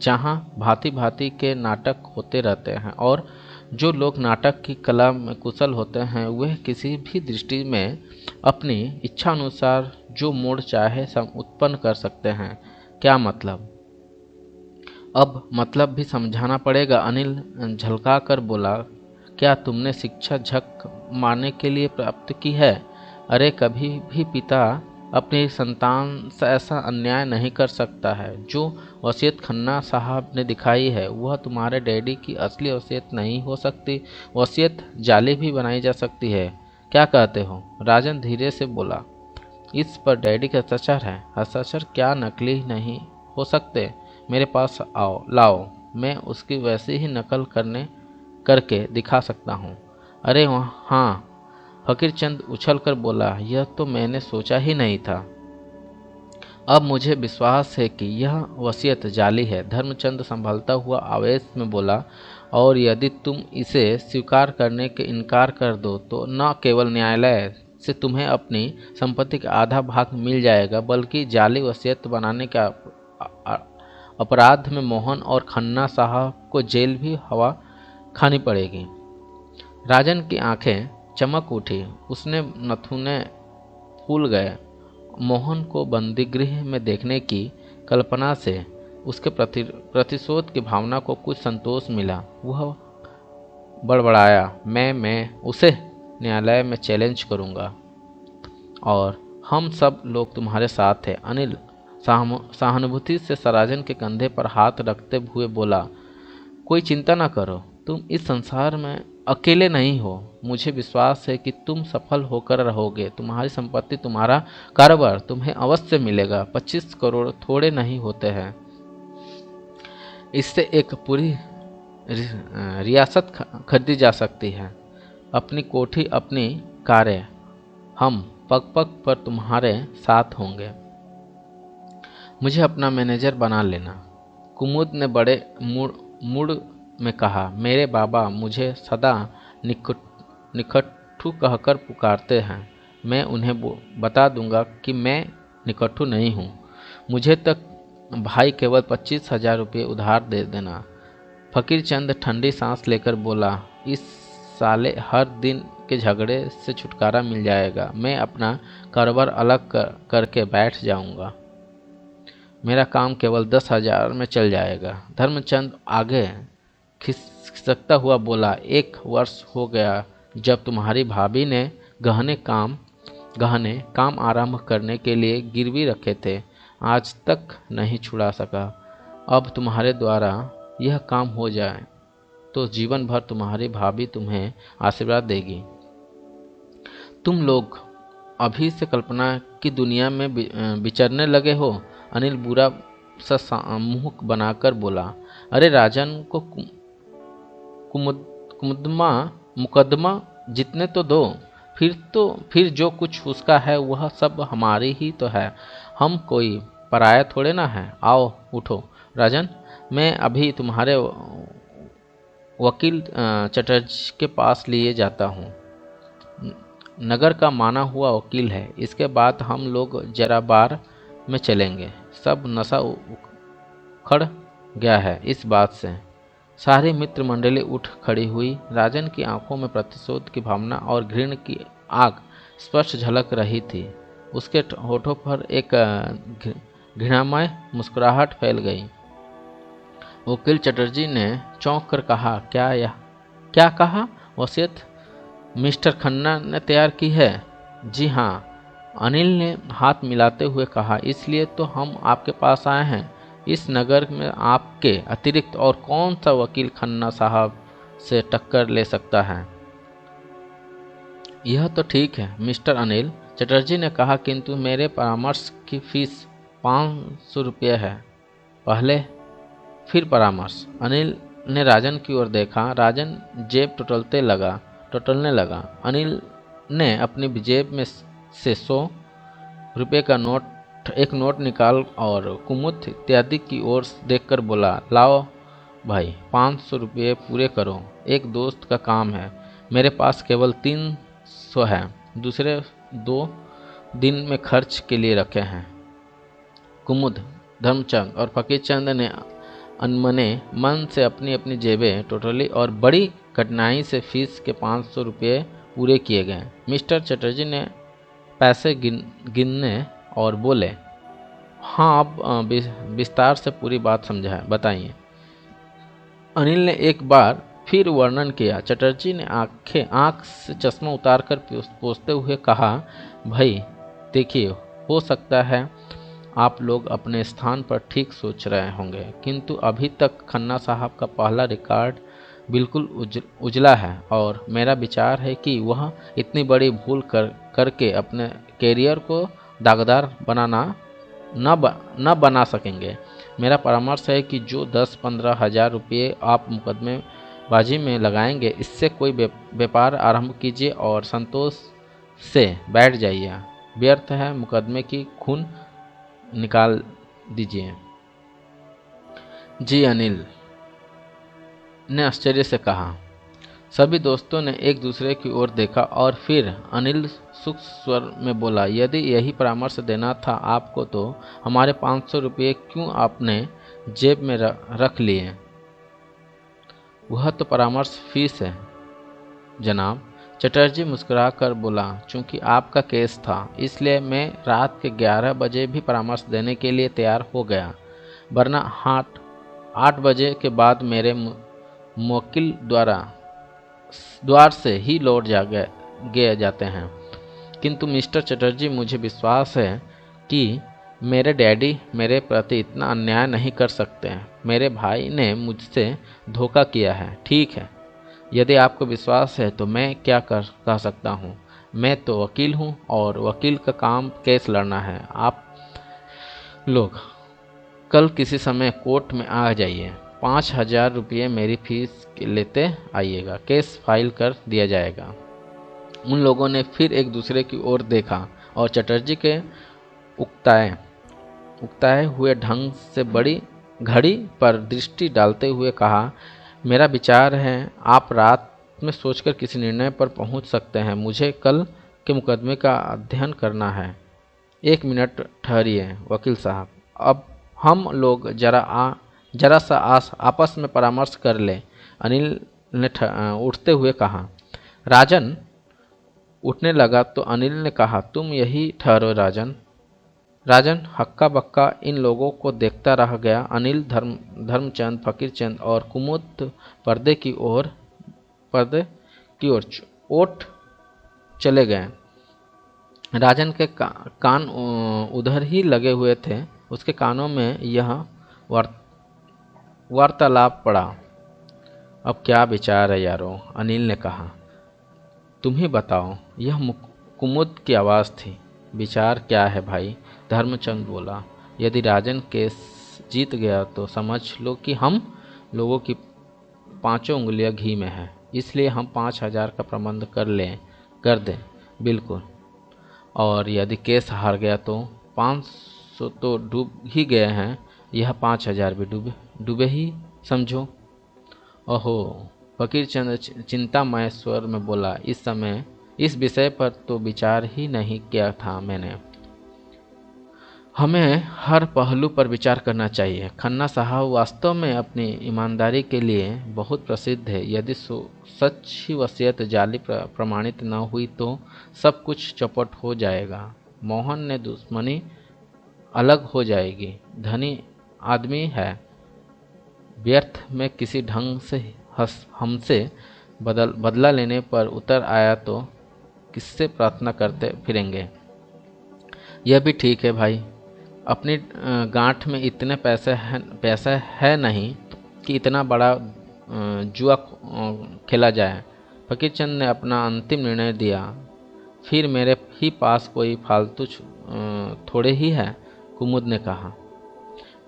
जहाँ भांति भांति के नाटक होते रहते हैं और जो लोग नाटक की कला में कुशल होते हैं वह किसी भी दृष्टि में अपनी इच्छा अनुसार जो मोड़ चाहे सब उत्पन्न कर सकते हैं। क्या मतलब? अब मतलब भी समझाना पड़ेगा। अनिल झलका कर बोला, क्या तुमने शिक्षा झक मारने के लिए प्राप्त की है? अरे कभी भी पिता अपनी संतान से ऐसा अन्याय नहीं कर सकता है। जो वसीयत खन्ना साहब ने दिखाई है वह तुम्हारे डैडी की असली वसीयत नहीं हो सकती। वसीयत जाली भी बनाई जा सकती है। क्या कहते हो? राजन धीरे से बोला, इस पर डैडी का हस्ताक्षर है। हस्ताक्षर क्या नकली नहीं हो सकते? मेरे पास लाओ, मैं उसकी वैसी ही नकल करके दिखा सकता हूँ। अरे हाँ, फकीरचंद उछल कर बोला, यह तो मैंने सोचा ही नहीं था। अब मुझे विश्वास है कि यह वसीयत जाली है। धर्मचंद संभलता हुआ आवेश में बोला, और यदि तुम इसे स्वीकार करने के इनकार कर दो तो न केवल न्यायालय से तुम्हें अपनी संपत्ति का आधा भाग मिल जाएगा, बल्कि जाली वसीयत बनाने का अपराध में मोहन और खन्ना साहब को जेल भी हवा खानी पड़ेगी। राजन की आंखें चमक उठी। उसने नथुने फूल गए मोहन को बंदीगृह में देखने की कल्पना से उसके प्रतिशोध की भावना को कुछ संतोष मिला। वह बड़बड़ाया, मैं उसे न्यायालय में चैलेंज करूंगा और हम सब लोग तुम्हारे साथ हैं। अनिल सहानुभूति से सराजन के कंधे पर हाथ रखते हुए बोला, कोई चिंता ना करो, तुम इस संसार में अकेले नहीं हो। मुझे विश्वास है कि तुम सफल होकर रहोगे। तुम्हारी संपत्ति, तुम्हारा कारोबार तुम्हें अवश्य मिलेगा। 25 करोड़ थोड़े नहीं होते हैं। इससे एक पूरी रियासत खरीदी जा सकती है। अपनी कोठी, अपनी कारें, हम पग पग पर तुम्हारे साथ होंगे। मुझे अपना मैनेजर बना लेना। कुमुद ने बड़े मूड में कहा, मेरे बाबा मुझे सदा निकट्ठू कहकर पुकारते हैं। मैं उन्हें बता दूंगा कि मैं निकट्ठू नहीं हूँ। मुझे तक भाई केवल 25,000 रुपये उधार दे देना। फकीर चंद ठंडी सांस लेकर बोला, इस साले हर दिन के झगड़े से छुटकारा मिल जाएगा। मैं अपना कारोबार अलग करके बैठ जाऊंगा। मेरा काम केवल 10,000 में चल जाएगा। धर्मचंद आगे खिसकता हुआ बोला, 1 वर्ष हो गया जब तुम्हारी भाभी ने गहने काम आरंभ करने के लिए गिरवी रखे थे, आज तक नहीं छुड़ा सका। अब तुम्हारे द्वारा यह काम हो जाए तो जीवन भर तुम्हारी भाभी तुम्हें आशीर्वाद देगी। तुम लोग अभी से कल्पना की दुनिया में विचरने लगे हो। अनिल बुरा सा मुंह बनाकर बोला, अरे राजन को मुकदमा जीतने तो दो, फिर जो कुछ उसका है वह सब हमारी ही तो है। हम कोई पराया थोड़े ना है। आओ उठो राजन, मैं अभी तुम्हारे वकील चटर्जी के पास लिए जाता हूँ। नगर का माना हुआ वकील है। इसके बाद हम लोग जरा बार में चलेंगे। सब नशा उखड़ गया है इस बात से। सारी मित्र मंडली उठ खड़ी हुई। राजन की आंखों में प्रतिशोध की भावना और घृण की आग स्पष्ट झलक रही थी। उसके होठों पर एक घृणामय मुस्कुराहट फैल गई। वकील चटर्जी ने चौंक कर कहा, क्या कहा? वसीयत मिस्टर खन्ना ने तैयार की है? जी हाँ, अनिल ने हाथ मिलाते हुए कहा, इसलिए तो हम आपके पास आए हैं। इस नगर में आपके अतिरिक्त और कौन सा वकील खन्ना साहब से टक्कर ले सकता है? यह तो ठीक है मिस्टर अनिल, चटर्जी ने कहा, किंतु मेरे परामर्श की फीस 500 रुपये है। पहले फिर परामर्श। अनिल ने राजन की ओर देखा। राजन जेब टटोलने लगा। अनिल ने अपनी जेब में से 100 रुपये का एक नोट निकाल और कुमुद इत्यादि की ओर देखकर बोला, लाओ भाई 500 रुपये पूरे करो। एक दोस्त का काम है। मेरे पास केवल 300 है। दूसरे 2 दिन में खर्च के लिए रखे हैं। कुमुद, धर्मचंद और फकीर चंद ने अनमने मन से अपनी अपनी जेबें टोटली और बड़ी कठिनाई से फीस के 500 रुपये पूरे किए गए। मिस्टर चटर्जी ने पैसे गिनने और बोले, हाँ अब विस्तार से पूरी बात बताइए। अनिल ने एक बार फिर वर्णन किया। चटर्जी ने आंख से चश्मा उतारकर पोंछते हुए कहा, भाई देखिए, हो सकता है आप लोग अपने स्थान पर ठीक सोच रहे होंगे, किंतु अभी तक खन्ना साहब का पहला रिकॉर्ड बिल्कुल उजला है और मेरा विचार है कि वह इतनी बड़ी भूल करके अपने कैरियर को दागदार न बना सकेंगे। मेरा परामर्श है कि जो 10-15 हज़ार रुपये आप मुकदमेबाजी में लगाएंगे, इससे कोई व्यापार आरंभ कीजिए और संतोष से बैठ जाइए। व्यर्थ है मुकदमे की खून निकाल दीजिए। जी, अनिल ने आश्चर्य से कहा। सभी दोस्तों ने एक दूसरे की ओर देखा और फिर अनिल सूक्ष्म स्वर में बोला, यदि यही परामर्श देना था आपको तो हमारे 500 रुपये क्यों आपने जेब में रख लिए? वह तो परामर्श फीस है जनाब। चटर्जी मुस्कुराकर बोला, चूंकि आपका केस था इसलिए मैं रात के 11 बजे भी परामर्श देने के लिए तैयार हो गया, वरना 8 बजे के बाद मेरे मुवक्किल द्वार से ही लौट गए जाते हैं। किंतु मिस्टर चटर्जी, मुझे विश्वास है कि मेरे डैडी मेरे प्रति इतना अन्याय नहीं कर सकते। मेरे भाई ने मुझसे धोखा किया है। ठीक है, यदि आपको विश्वास है तो मैं क्या कह सकता हूँ। मैं तो वकील हूँ और वकील का काम केस लड़ना है। आप लोग कल किसी समय कोर्ट में आ जाइए। 5,000 रुपये मेरी फीस लेते आइएगा। केस फाइल कर दिया जाएगा। उन लोगों ने फिर एक दूसरे की ओर देखा और चटर्जी के उकताए हुए ढंग से बड़ी घड़ी पर दृष्टि डालते हुए कहा, मेरा विचार है आप रात में सोचकर किसी निर्णय पर पहुंच सकते हैं। मुझे कल के मुकदमे का अध्ययन करना है। 1 मिनट ठहरिए वकील साहब, अब हम लोग जरा सा आपस में परामर्श कर ले। अनिल ने उठते हुए कहा। राजन उठने लगा तो अनिल ने कहा, तुम यही ठहरो राजन। राजन हक्का बक्का इन लोगों को देखता रह गया। अनिल, धर्मचंद, फकीरचंद और कुमुद पर्दे की ओर ओट चले गए। राजन के कान उधर ही लगे हुए थे। उसके कानों में यह वार्तालाप पड़ा। अब क्या विचार है यारो, अनिल ने कहा। तुम ही बताओ। यह कुमुद की आवाज़ थी। विचार क्या है भाई, धर्मचंद बोला। यदि राजन केस जीत गया तो समझ लो कि हम लोगों की 5 उंगलियां घी में है। इसलिए हम 5,000 का प्रबंध कर दें। बिल्कुल। और यदि केस हार गया तो 500 तो डूब ही गए हैं, यह 5,000 भी डूबे ही समझो। ओहो, फकीरचंद चिंतामय स्वर में बोला। इस समय इस विषय पर तो विचार ही नहीं किया था मैंने। हमें हर पहलू पर विचार करना चाहिए। खन्ना साहब वास्तव में अपनी ईमानदारी के लिए बहुत प्रसिद्ध है। यदि सच ही वसीयत जाली प्रमाणित न हुई तो सब कुछ चौपट हो जाएगा। मोहन ने दुश्मनी अलग हो जाएगी। धनी आदमी है, व्यर्थ में किसी ढंग से हमसे बदला लेने पर उतर आया तो किससे प्रार्थना करते फिरेंगे। यह भी ठीक है भाई, अपनी गांठ में इतने पैसे है नहीं कि इतना बड़ा जुआ खेला जाए। फकीरचंद ने अपना अंतिम निर्णय दिया। फिर मेरे ही पास कोई फालतू थोड़े ही है, कुमुद ने कहा।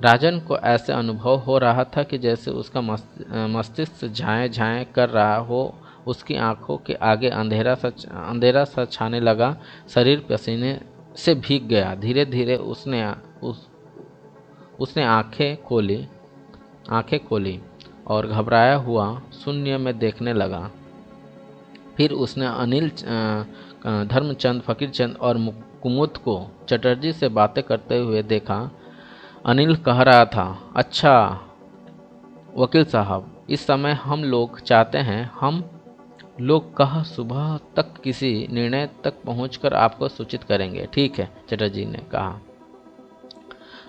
राजन को ऐसे अनुभव हो रहा था कि जैसे उसका मस्तिष्क झाएं कर रहा हो। उसकी आंखों के आगे अंधेरा सा छाने लगा। शरीर पसीने से भीग गया। धीरे धीरे उसने आंखें खोली और घबराया हुआ शून्य में देखने लगा। फिर उसने अनिल, धर्मचंद, फकीरचंद और कुमुद को चटर्जी से बातें करते हुए देखा। अनिल कह रहा था, अच्छा वकील साहब, इस समय हम लोग चाहते हैं हम लोग कल सुबह तक किसी निर्णय तक पहुंचकर आपको सूचित करेंगे। ठीक है, चटर्जी ने कहा।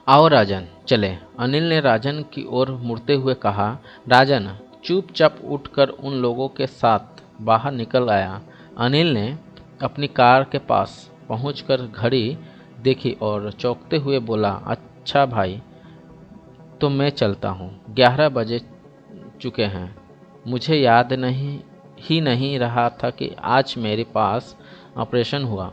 आओ राजन, चले। अनिल ने राजन की ओर मुड़ते हुए कहा। राजन चुपचाप उठकर उन लोगों के साथ बाहर निकल आया। अनिल ने अपनी कार के पास पहुंचकर घड़ी देखी और चौंकते हुए बोला, अच्छा भाई, तो मैं चलता हूँ। 11 बजे चुके हैं। मुझे याद नहीं रहा था कि आज मेरे पास ऑपरेशन हुआ,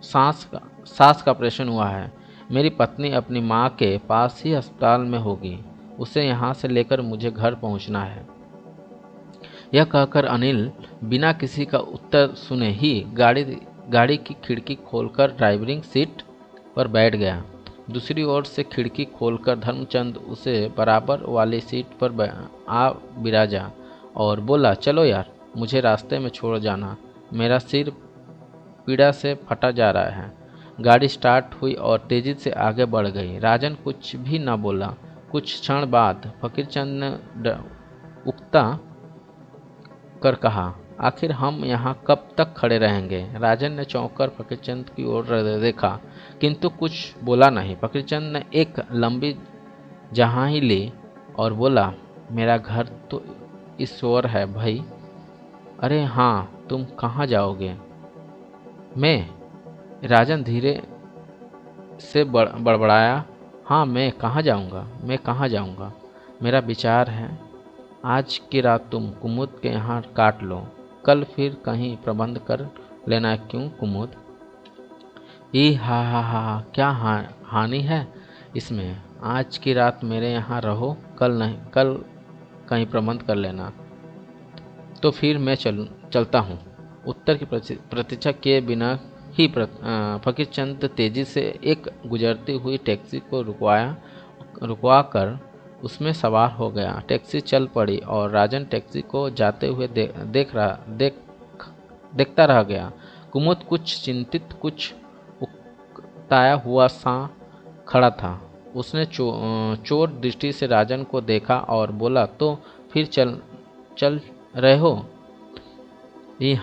सांस का ऑपरेशन हुआ है। मेरी पत्नी अपनी माँ के पास ही अस्पताल में होगी। उसे यहाँ से लेकर मुझे घर पहुँचना है। यह कहकर अनिल बिना किसी का उत्तर सुने ही गाड़ी की खिड़की खोलकर ड्राइविंग सीट पर बैठ गया। दूसरी ओर से खिड़की खोलकर धर्मचंद उसे बराबर वाली सीट पर आ बिराजा और बोला, चलो यार, मुझे रास्ते में छोड़ जाना। मेरा सिर पीड़ा से फटा जा रहा है। गाड़ी स्टार्ट हुई और तेजी से आगे बढ़ गई। राजन कुछ भी न बोला। कुछ क्षण बाद फकीरचंद ने उकता कर कहा, आखिर हम यहाँ कब तक खड़े रहेंगे? राजन ने चौंक कर फकीरचंद की ओर देखा, किंतु कुछ बोला नहीं। फकीरचंद ने एक लंबी जहाई ली और बोला, मेरा घर तो इस ओर है भाई। अरे हाँ, तुम कहाँ जाओगे? मैं? राजन धीरे से बड़बड़ाया। हाँ, मैं कहाँ जाऊँगा? मेरा विचार है आज की रात तुम कुमुद के यहाँ काट लो, कल फिर कहीं प्रबंध कर लेना। क्यों कुमुद? ई हा, क्या हानि है इसमें? आज की रात मेरे यहाँ रहो, कल कहीं प्रबंध कर लेना। तो फिर मैं चलता हूँ। उत्तर की प्रतीक्षा किए बिना ही फकीरचंद तेजी से एक गुजरती हुई टैक्सी को रुकवा कर उसमें सवार हो गया। टैक्सी चल पड़ी और राजन टैक्सी को जाते हुए देखता रह गया। कुमुद कुछ चिंतित, कुछ उकताया हुआ सा खड़ा था। उसने चोर दृष्टि से राजन को देखा और बोला, तो फिर चल रहे हो? ये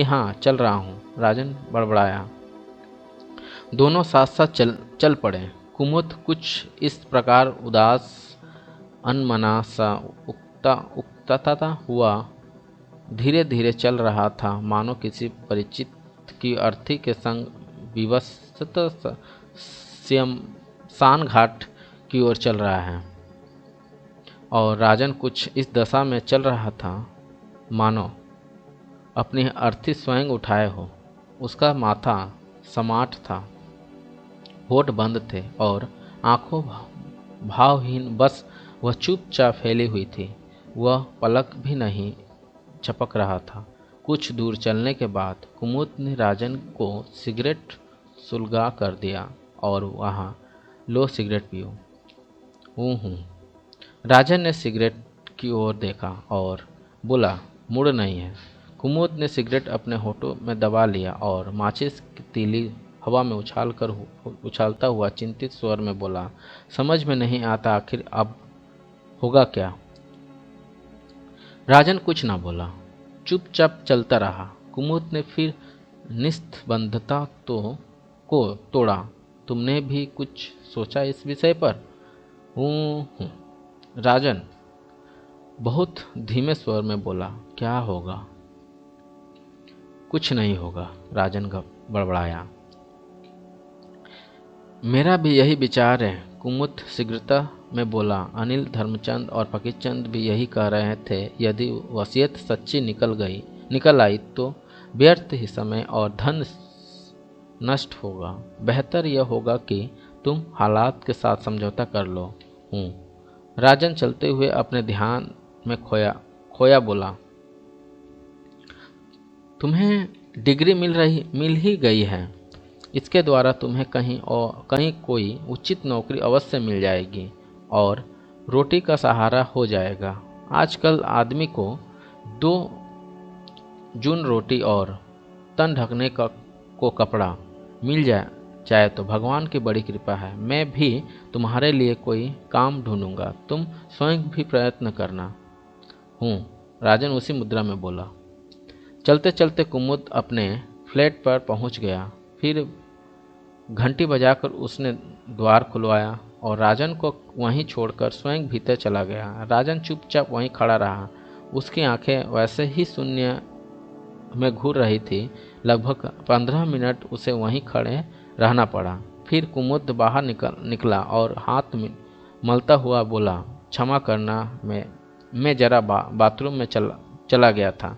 हाँ, चल रहा हूँ, राजन बड़बड़ाया। दोनों साथ साथ चल पड़े। कुमुद कुछ इस प्रकार उदास अनमना सा उकताता हुआ धीरे धीरे चल रहा था, मानो किसी परिचित की अर्थी के संग विवस्वत शमशान घाट की ओर चल रहा है। और राजन कुछ इस दशा में चल रहा था मानो अपनी अर्थी स्वयं उठाए हो। उसका माथा समाट था, होठ बंद थे और आंखों भावहीन, बस वह चुपचाप फैली हुई थी। वह पलक भी नहीं झपक रहा था। कुछ दूर चलने के बाद कुमुद ने राजन को सिगरेट सुलगा कर दिया और वहाँ, लो सिगरेट पियो। हूँ। राजन ने सिगरेट की ओर देखा और बोला, मुड़ नहीं है। कुमुद ने सिगरेट अपने होठों में दबा लिया और माचिस की तीली हवा में उछालता हुआ चिंतित स्वर में बोला, समझ में नहीं आता आखिर अब होगा क्या? राजन कुछ ना बोला, चुपचाप चलता रहा। कुमुद ने फिर निस्तंभता को तोड़ा, तुमने भी कुछ सोचा इस विषय पर? हूँ। राजन बहुत धीमे स्वर में बोला, क्या होगा? कुछ नहीं होगा, राजन बड़बड़ाया। मेरा भी यही विचार है, कुमुद शीघ्रता में बोला। अनिल, धर्मचंद और फकीरचंद भी यही कह रहे थे। यदि वसीयत सच्ची निकल आई तो व्यर्थ ही समय और धन नष्ट होगा। बेहतर यह होगा कि तुम हालात के साथ समझौता कर लो। हूँ। राजन चलते हुए अपने ध्यान में खोया बोला, तुम्हें डिग्री मिल ही गई है। इसके द्वारा तुम्हें कहीं कोई उचित नौकरी अवश्य मिल जाएगी और रोटी का सहारा हो जाएगा। आजकल आदमी को 2 जून रोटी और तन ढकने को कपड़ा मिल जाए तो भगवान की बड़ी कृपा है। मैं भी तुम्हारे लिए कोई काम ढूंढूंगा, तुम स्वयं भी प्रयत्न करना। हूँ। राजन उसी मुद्रा में बोला। चलते चलते कुमुद अपने फ्लैट पर पहुंच गया। फिर घंटी बजाकर उसने द्वार खुलवाया और राजन को वहीं छोड़कर स्वयं भीतर चला गया। राजन चुपचाप वहीं खड़ा रहा। उसकी आंखें वैसे ही शून्य में घूर रही थी। लगभग 15 मिनट उसे वहीं खड़े रहना पड़ा। फिर कुमुद बाहर निकला और हाथ मलता हुआ बोला, क्षमा करना, मैं जरा बाथरूम में चला गया था।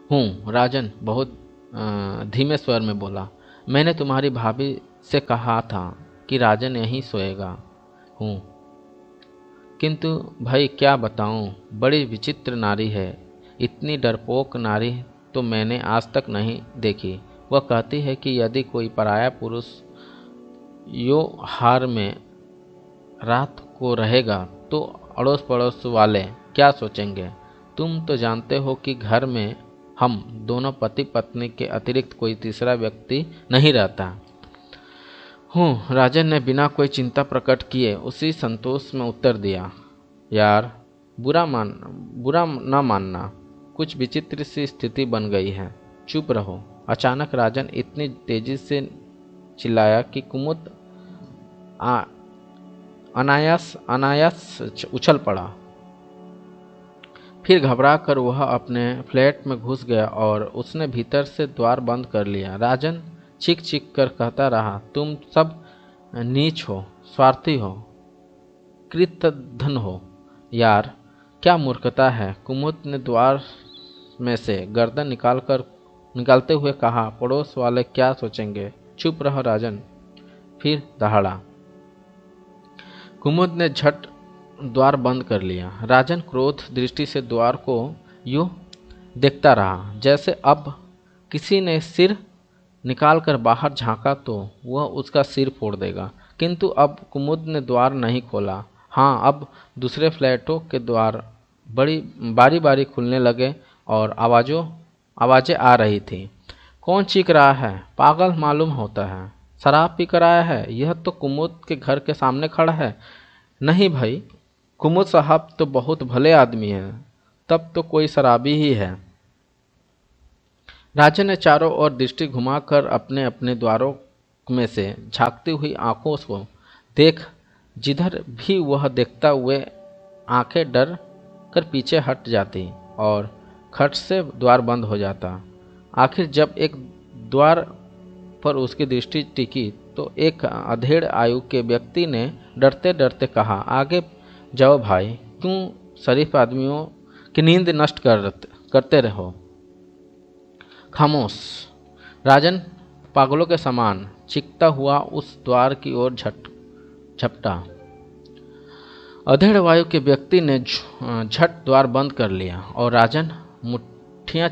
हूँ। राजन बहुत धीमे स्वर में बोला, मैंने तुम्हारी भाभी से कहा था कि राजन यहीं सोएगा। हूँ। किंतु भाई क्या बताऊँ, बड़ी विचित्र नारी है। इतनी डरपोक नारी तो मैंने आज तक नहीं देखी। वह कहती है कि यदि कोई पराया पुरुष यो हार में रात को रहेगा तो अड़ोस पड़ोस वाले क्या सोचेंगे। तुम तो जानते हो कि घर में हम दोनों पति पत्नी के अतिरिक्त कोई तीसरा व्यक्ति नहीं रहता। हूँ। राजन ने बिना कोई चिंता प्रकट किए उसी संतोष में उत्तर दिया, यार बुरा ना मानना, कुछ विचित्र सी स्थिति बन गई है। चुप रहो। अचानक राजन इतनी तेजी से चिल्लाया कि कुमुद अनायास अनायास उछल पड़ा। फिर घबरा कर वह अपने फ्लैट में घुस गया और उसने भीतर से द्वार बंद कर लिया। राजन चीख चीख कर कहता रहा, तुम सब नीच हो, स्वार्थी हो, कृतघ्न हो। यार क्या मूर्खता है। कुमुद ने द्वार में से गर्दन निकालते हुए कहा, पड़ोस वाले क्या सोचेंगे। चुप रहो राजन। फिर दहाड़ा। कुमुद ने झट द्वार बंद कर लिया। राजन क्रोध दृष्टि से द्वार को यूं देखता रहा जैसे अब किसी ने सिर निकालकर बाहर झांका तो वह उसका सिर फोड़ देगा। किंतु अब कुमुद ने द्वार नहीं खोला। हाँ, अब दूसरे फ्लैटों के द्वार बड़ी बारी बारी खुलने लगे और आवाजें आ रही थी। कौन चीख रहा है? पागल मालूम होता है। शराब पी कर आया है। यह तो कुमुद के घर के सामने खड़ा है। नहीं भाई, कुमुद साहब तो बहुत भले आदमी हैं। तब तो कोई शराबी ही है। राजन ने चारों ओर दृष्टि घुमाकर अपने अपने द्वारों में से झांकती हुई आंखों को देख, जिधर भी वह देखता हुए आंखें डर कर पीछे हट जाती और खट से द्वार बंद हो जाता। आखिर जब एक द्वार पर उसकी दृष्टि टिकी तो एक अधेड़ आयु के व्यक्ति ने डरते डरते कहा, आगे जाओ भाई, क्यों शरीफ आदमियों की नींद नष्ट करते रहो। खामोश। राजन पागलों के समान चीखता हुआ उस द्वार की ओर झपटा। अधेड़ वायु के व्यक्ति ने झट द्वार बंद कर लिया और राजन मुट्ठियां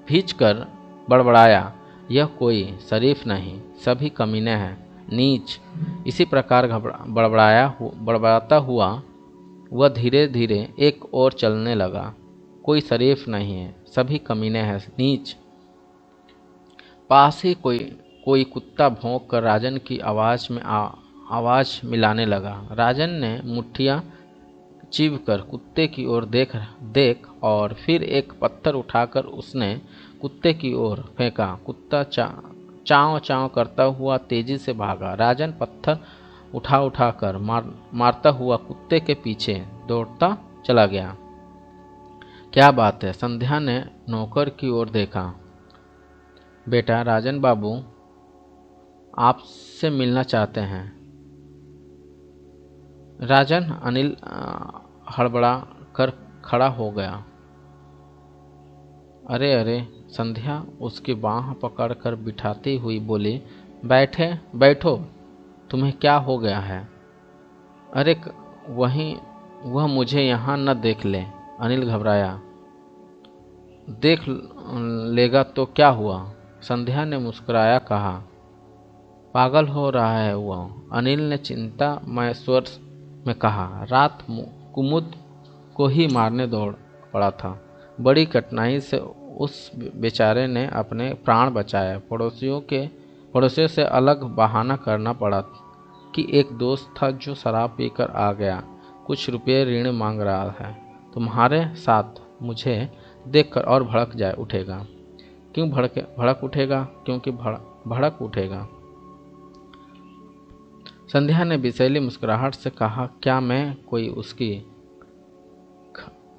भींच कर बड़बड़ाया, यह कोई शरीफ नहीं, सभी कमीने हैं, नीच। इसी प्रकार बड़बड़ाता हुआ वह धीरे धीरे एक ओर चलने लगा। कोई शरीफ नहीं है, सभी कमीने हैं, नीच। पास ही कोई कुत्ता भौंक कर राजन की आवाज मिलाने लगा। राजन ने मुट्ठियां चीव कर कुत्ते की ओर देख और फिर एक पत्थर उठाकर उसने कुत्ते की ओर फेंका। कुत्ता चाव चाव करता हुआ तेजी से भागा। राजन पत्थर उठा कर मारता हुआ कुत्ते के पीछे दौड़ता चला गया। क्या बात है? संध्या ने नौकर की ओर देखा। बेटा, राजन बाबू आपसे मिलना चाहते हैं। राजन अनिल हड़बड़ा कर खड़ा हो गया। अरे अरे, संध्या उसकी बाँह पकड़कर बिठाती हुई बोली, बैठो, तुम्हें क्या हो गया है? अरे वह मुझे यहाँ न देख ले। अनिल घबराया। देख लेगा तो क्या हुआ? संध्या ने मुस्कुराया कहा। पागल हो रहा है वह, अनिल ने चिंतामय स्वर में कहा। रात कुमुद को ही मारने दौड़ पड़ा था। बड़ी कठिनाई से उस बेचारे ने अपने प्राण बचाए। पड़ोसियों से अलग बहाना करना पड़ा कि एक दोस्त था जो शराब पीकर आ गया, कुछ रुपये ऋण मांग रहा है। तुम्हारे साथ मुझे देखकर और भड़क उठेगा। क्यों भड़क उठेगा? क्योंकि भड़क उठेगा। संध्या ने विषैली मुस्कुराहट से कहा, क्या मैं कोई उसकी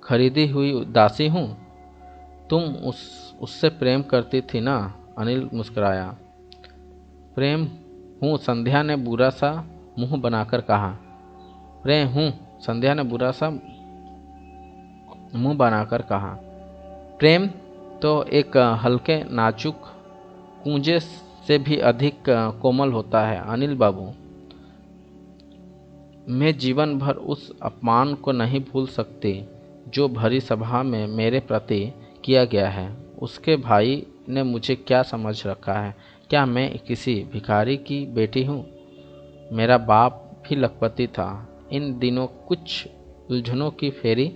खरीदी हुई दासी हूँ? तुम उससे प्रेम करती थी ना? अनिल मुस्कुराया। प्रेम हूँ, संध्या ने बुरा सा मुंह बनाकर कहा। प्रेम हूँ, संध्या ने बुरा सा मुंह बनाकर कहा। प्रेम तो एक हल्के नाजुक कूंजे से भी अधिक कोमल होता है अनिल बाबू। मैं जीवन भर उस अपमान को नहीं भूल सकती जो भरी सभा में मेरे प्रति किया गया है। उसके भाई ने मुझे क्या समझ रखा है? क्या मैं किसी भिखारी की बेटी हूँ? मेरा बाप भी लखपति था। इन दिनों कुछ उलझनों की फेरी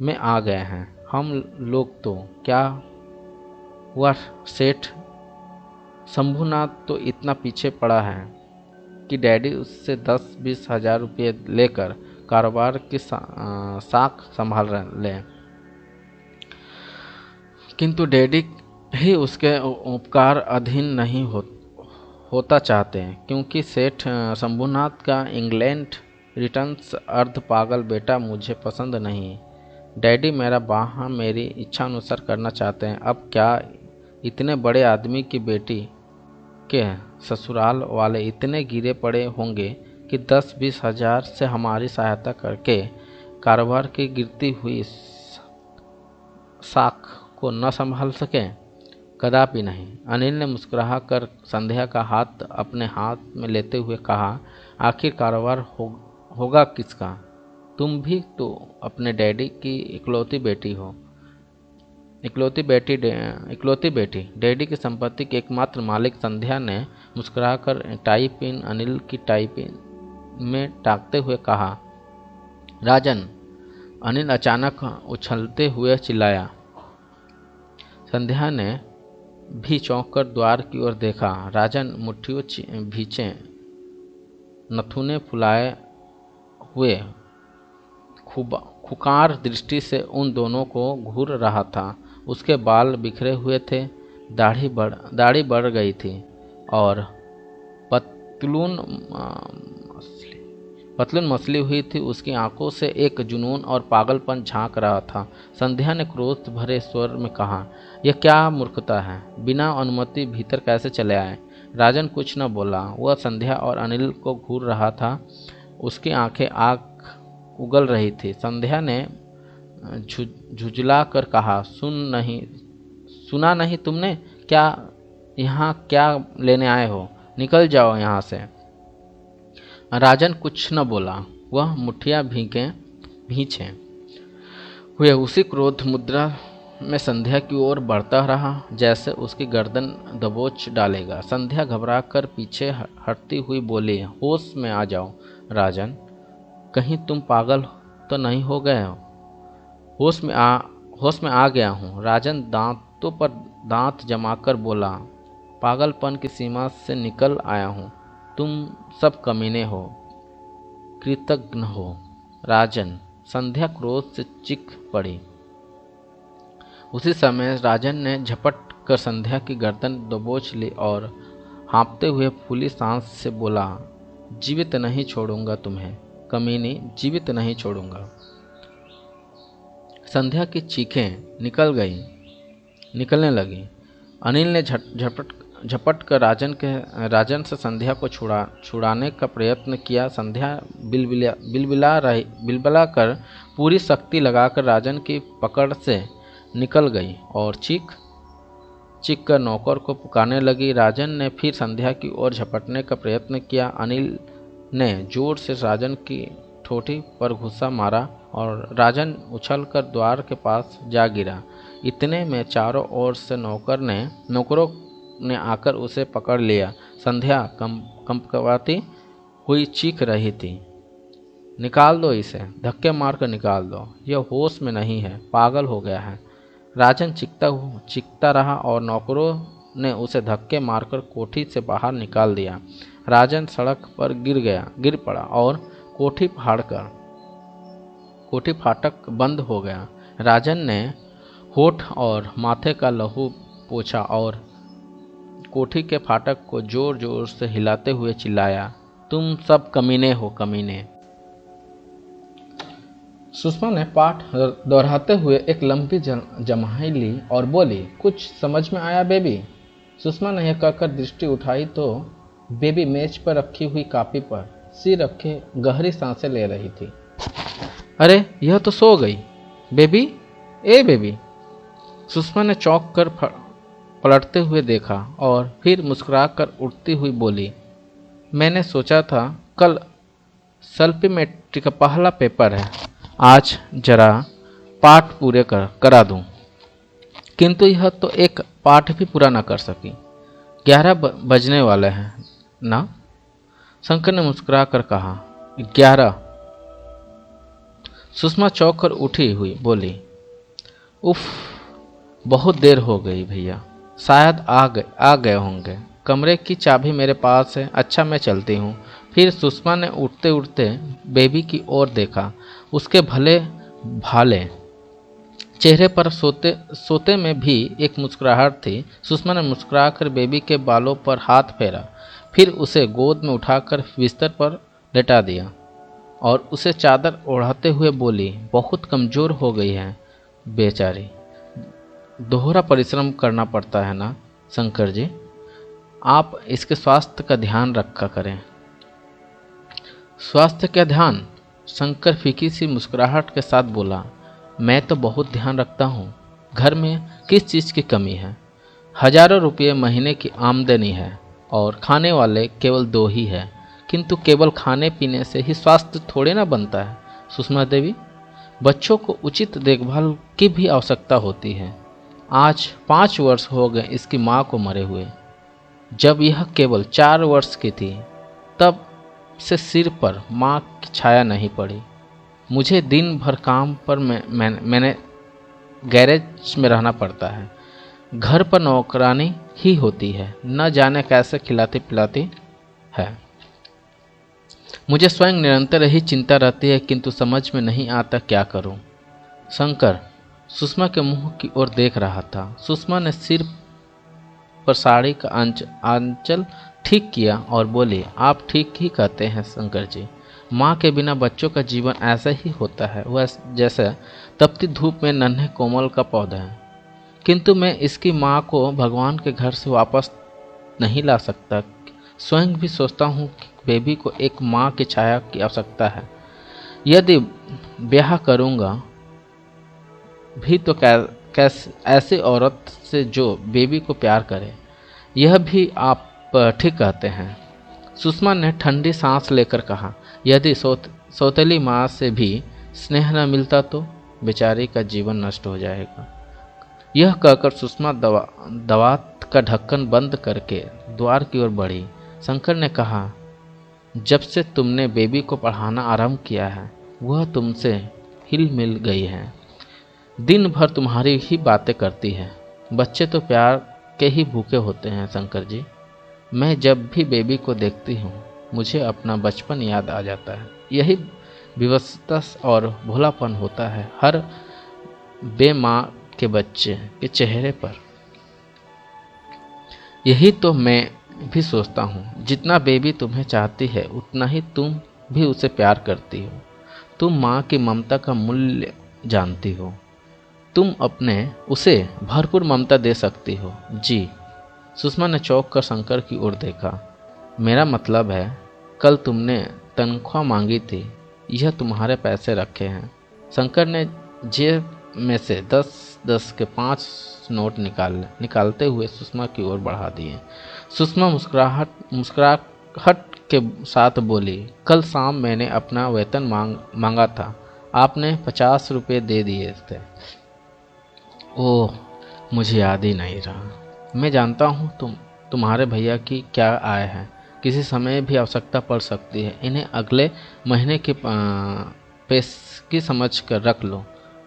में आ गए हैं हम लोग। तो क्या वह सेठ शंभुनाथ तो इतना पीछे पड़ा है कि डैडी उससे 10-20 हजार रुपये लेकर कारोबार की साख संभाल लें। किंतु डैडी ही उसके उपकार अधीन नहीं होता चाहते, क्योंकि सेठ शंभुनाथ का इंग्लैंड रिटर्न्स अर्ध पागल बेटा मुझे पसंद नहीं। डैडी मेरा बाहा मेरी इच्छा अनुसार करना चाहते हैं। अब क्या इतने बड़े आदमी की बेटी के ससुराल वाले इतने गिरे पड़े होंगे कि 10-20 हजार से हमारी सहायता करके कारोबार की गिरती हुई साख को न संभाल सके? कदापि नहीं। अनिल ने मुस्कुरा कर संध्या का हाथ अपने हाथ में लेते हुए कहा, आखिर कारोबार होगा किसका? तुम भी तो अपने डैडी की इकलौती बेटी हो। इकलौती बेटी। डैडी की संपत्ति के एकमात्र मालिक। संध्या ने मुस्कुराकर टाई पिन अनिल की टाई पिन में टाँगते हुए कहा, राजन। अनिल अचानक उछलते हुए चिल्लाया। संध्या ने भी चौंक कर द्वार की ओर देखा। राजन मुट्ठियों भींचे नथुने फुलाए हुए खुकार दृष्टि से उन दोनों को घूर रहा था। उसके बाल बिखरे हुए थे, दाढ़ी बढ़ गई थी और पतलून मसली हुई थी। उसकी आंखों से एक जुनून और पागलपन झांक रहा था। संध्या ने क्रोध भरे स्वर में कहा, यह क्या मूर्खता है? बिना अनुमति भीतर कैसे चले आए? राजन कुछ न बोला। वह संध्या और अनिल को घूर रहा था। उसकी आंखें आग उगल रही थी। संध्या ने झुंझला कर कहा, सुना नहीं तुमने? क्या यहाँ क्या लेने आए हो? निकल जाओ यहाँ से। राजन कुछ न बोला। वह मुट्ठियाँ भींचे हुए उसी क्रोध मुद्रा में संध्या की ओर बढ़ता रहा, जैसे उसकी गर्दन दबोच डालेगा। संध्या घबरा कर पीछे हटती हुई बोली, होश में आ जाओ राजन, कहीं तुम पागल तो नहीं हो गए हो? होश में आ गया हूँ। राजन दांतों पर दांत जमाकर बोला, पागलपन की सीमा से निकल आया हूँ। तुम सब कमीने हो, कृतघ्न हो। राजन। संध्या क्रोध से चीख पड़ी। उसी समय राजन ने झपट कर संध्या की गर्दन दबोच ली और हाँफते हुए फूली सांस से बोला, जीवित नहीं छोड़ूंगा तुम्हें कमीनी, जीवित नहीं छोड़ूंगा। संध्या की चीखें निकलने लगी। अनिल ने झपट कर राजन से संध्या को छुड़ाने का प्रयत्न किया। संध्या बिलबिला कर पूरी शक्ति लगाकर राजन की पकड़ से निकल गई और चीख कर नौकर को पुकारने लगी। राजन ने फिर संध्या की ओर झपटने का प्रयत्न किया। अनिल ने जोर से राजन की ठोठी पर घुसा मारा और राजन उछलकर द्वार के पास जा गिरा। इतने में चारों ओर से नौकरों ने आकर उसे पकड़ लिया। संध्या कंपकवाती हुई चीख रही थी, निकाल दो इसे, धक्के मारकर निकाल दो, यह होश में नहीं है, पागल हो गया है। राजन चीखता रहा और नौकरों ने उसे धक्के मारकर कोठी से बाहर निकाल दिया। राजन सड़क पर गिर पड़ा और कोठी फाटक बंद हो गया। राजन ने होठ और माथे का लहू पोंछा और कोठी के फाटक को जोर जोर से हिलाते हुए चिल्लाया, तुम सब कमीने हो, कमीने। सुषमा ने पाठ दोहराते हुए एक लंबी जमाई ली और बोली, कुछ समझ में आया बेबी? सुषमा ने यह कहकर दृष्टि उठाई तो बेबी मेज पर रखी हुई कॉपी पर सिर रखे गहरी सांसें ले रही थी। अरे यह तो सो गई। बेबी, ए बेबी। सुषमा ने चौंक कर पलटते हुए देखा और फिर मुस्कुराकर उठती हुई बोली, मैंने सोचा था कल सप्लीमेंट्री का पहला पेपर है, आज जरा पाठ पूरे करा दूं। किंतु यह तो एक पाठ भी पूरा न कर सकी। 11 बजने वाले हैं ना? शंकर ने मुस्कुरा कर कहा, 11। सुषमा चौंक कर उठी हुई बोली, उफ, बहुत देर हो गई भैया, शायद आ गए होंगे। कमरे की चाबी मेरे पास है। अच्छा मैं चलती हूँ, फिर सुषमा ने उठते उठते बेबी की ओर देखा। उसके भले भाले चेहरे पर सोते सोते में भी एक मुस्कुराहट थी। सुषमा ने मुस्कुराकर बेबी के बालों पर हाथ फेरा, फिर उसे गोद में उठाकर बिस्तर पर लेटा दिया और उसे चादर ओढ़ाते हुए बोली, बहुत कमज़ोर हो गई है बेचारी, दोहरा परिश्रम करना पड़ता है ना शंकर जी, आप इसके स्वास्थ्य का ध्यान रखा करें। स्वास्थ्य का ध्यान? शंकर फीकी सी मुस्कुराहट के साथ बोला, मैं तो बहुत ध्यान रखता हूँ। घर में किस चीज़ की कमी है? हजारों रुपये महीने की आमदनी है और खाने वाले केवल 2 ही है, किंतु केवल खाने पीने से ही स्वास्थ्य थोड़े ना बनता है सुषमा देवी। बच्चों को उचित देखभाल की भी आवश्यकता होती है। आज 5 वर्ष हो गए इसकी माँ को मरे हुए। जब यह केवल 4 वर्ष की थी तब से सिर पर माँ की छाया नहीं पड़ी। मुझे दिन भर काम पर मैंने गैरेज में रहना पड़ता है। घर पर नौकरानी ही होती है, न जाने कैसे खिलाती पिलाती है। मुझे स्वयं निरंतर यही चिंता रहती है, किंतु समझ में नहीं आता क्या करूं। शंकर सुषमा के मुंह की ओर देख रहा था। सुषमा ने सिर पर साड़ी का आंचल ठीक किया और बोली, आप ठीक ही कहते हैं शंकर जी। माँ के बिना बच्चों का जीवन ऐसा ही होता है, वह जैसे तपती धूप में नन्हे कोमल का पौधा है। किंतु मैं इसकी माँ को भगवान के घर से वापस नहीं ला सकता। स्वयं भी सोचता हूँ कि बेबी को एक माँ की छाया की आवश्यकता है। यदि ब्याह करूँगा भी तो कैसे ऐसी औरत से जो बेबी को प्यार करे। यह भी आप ठीक कहते हैं। सुषमा ने ठंडी सांस लेकर कहा, यदि सौतेली माँ से भी स्नेह न मिलता तो बेचारी का जीवन नष्ट हो जाएगा। यह कहकर सुषमा दवात का ढक्कन बंद करके द्वार की ओर बढ़ी। शंकर ने कहा, जब से तुमने बेबी को पढ़ाना आरंभ किया है वह तुमसे हिल मिल गई है। दिन भर तुम्हारी ही बातें करती है। बच्चे तो प्यार के ही भूखे होते हैं शंकर जी। मैं जब भी बेबी को देखती हूँ मुझे अपना बचपन याद आ जाता है। यही विवशता और भोलापन होता है हर बेमाँ के बच्चे के चेहरे पर। यही तो मैं भी सोचता हूँ। जितना बेबी तुम्हें चाहती है उतना ही तुम भी उसे प्यार करती हो। तुम माँ की ममता का मूल्य जानती हो। तुम अपने उसे भरपूर ममता दे सकती हो। जी। सुषमा ने चौंक कर शंकर की ओर देखा। मेरा मतलब है, कल तुमने तनख्वाह मांगी थी, यह तुम्हारे पैसे रखे हैं। शंकर ने जेब में से 10-10 के 5 नोट निकालते हुए सुषमा की ओर बढ़ा दिए। सुषमा मुस्कुराहट के साथ बोली, कल शाम मैंने अपना वेतन मांगा था, आपने 50 रुपये दे दिए थे। ओह, मुझे याद ही नहीं रहा। मैं जानता हूँ तुम्हारे भैया की क्या आय है, किसी समय भी आवश्यकता पड़ सकती है। इन्हें अगले महीने की पेशगी समझ कर रख लो।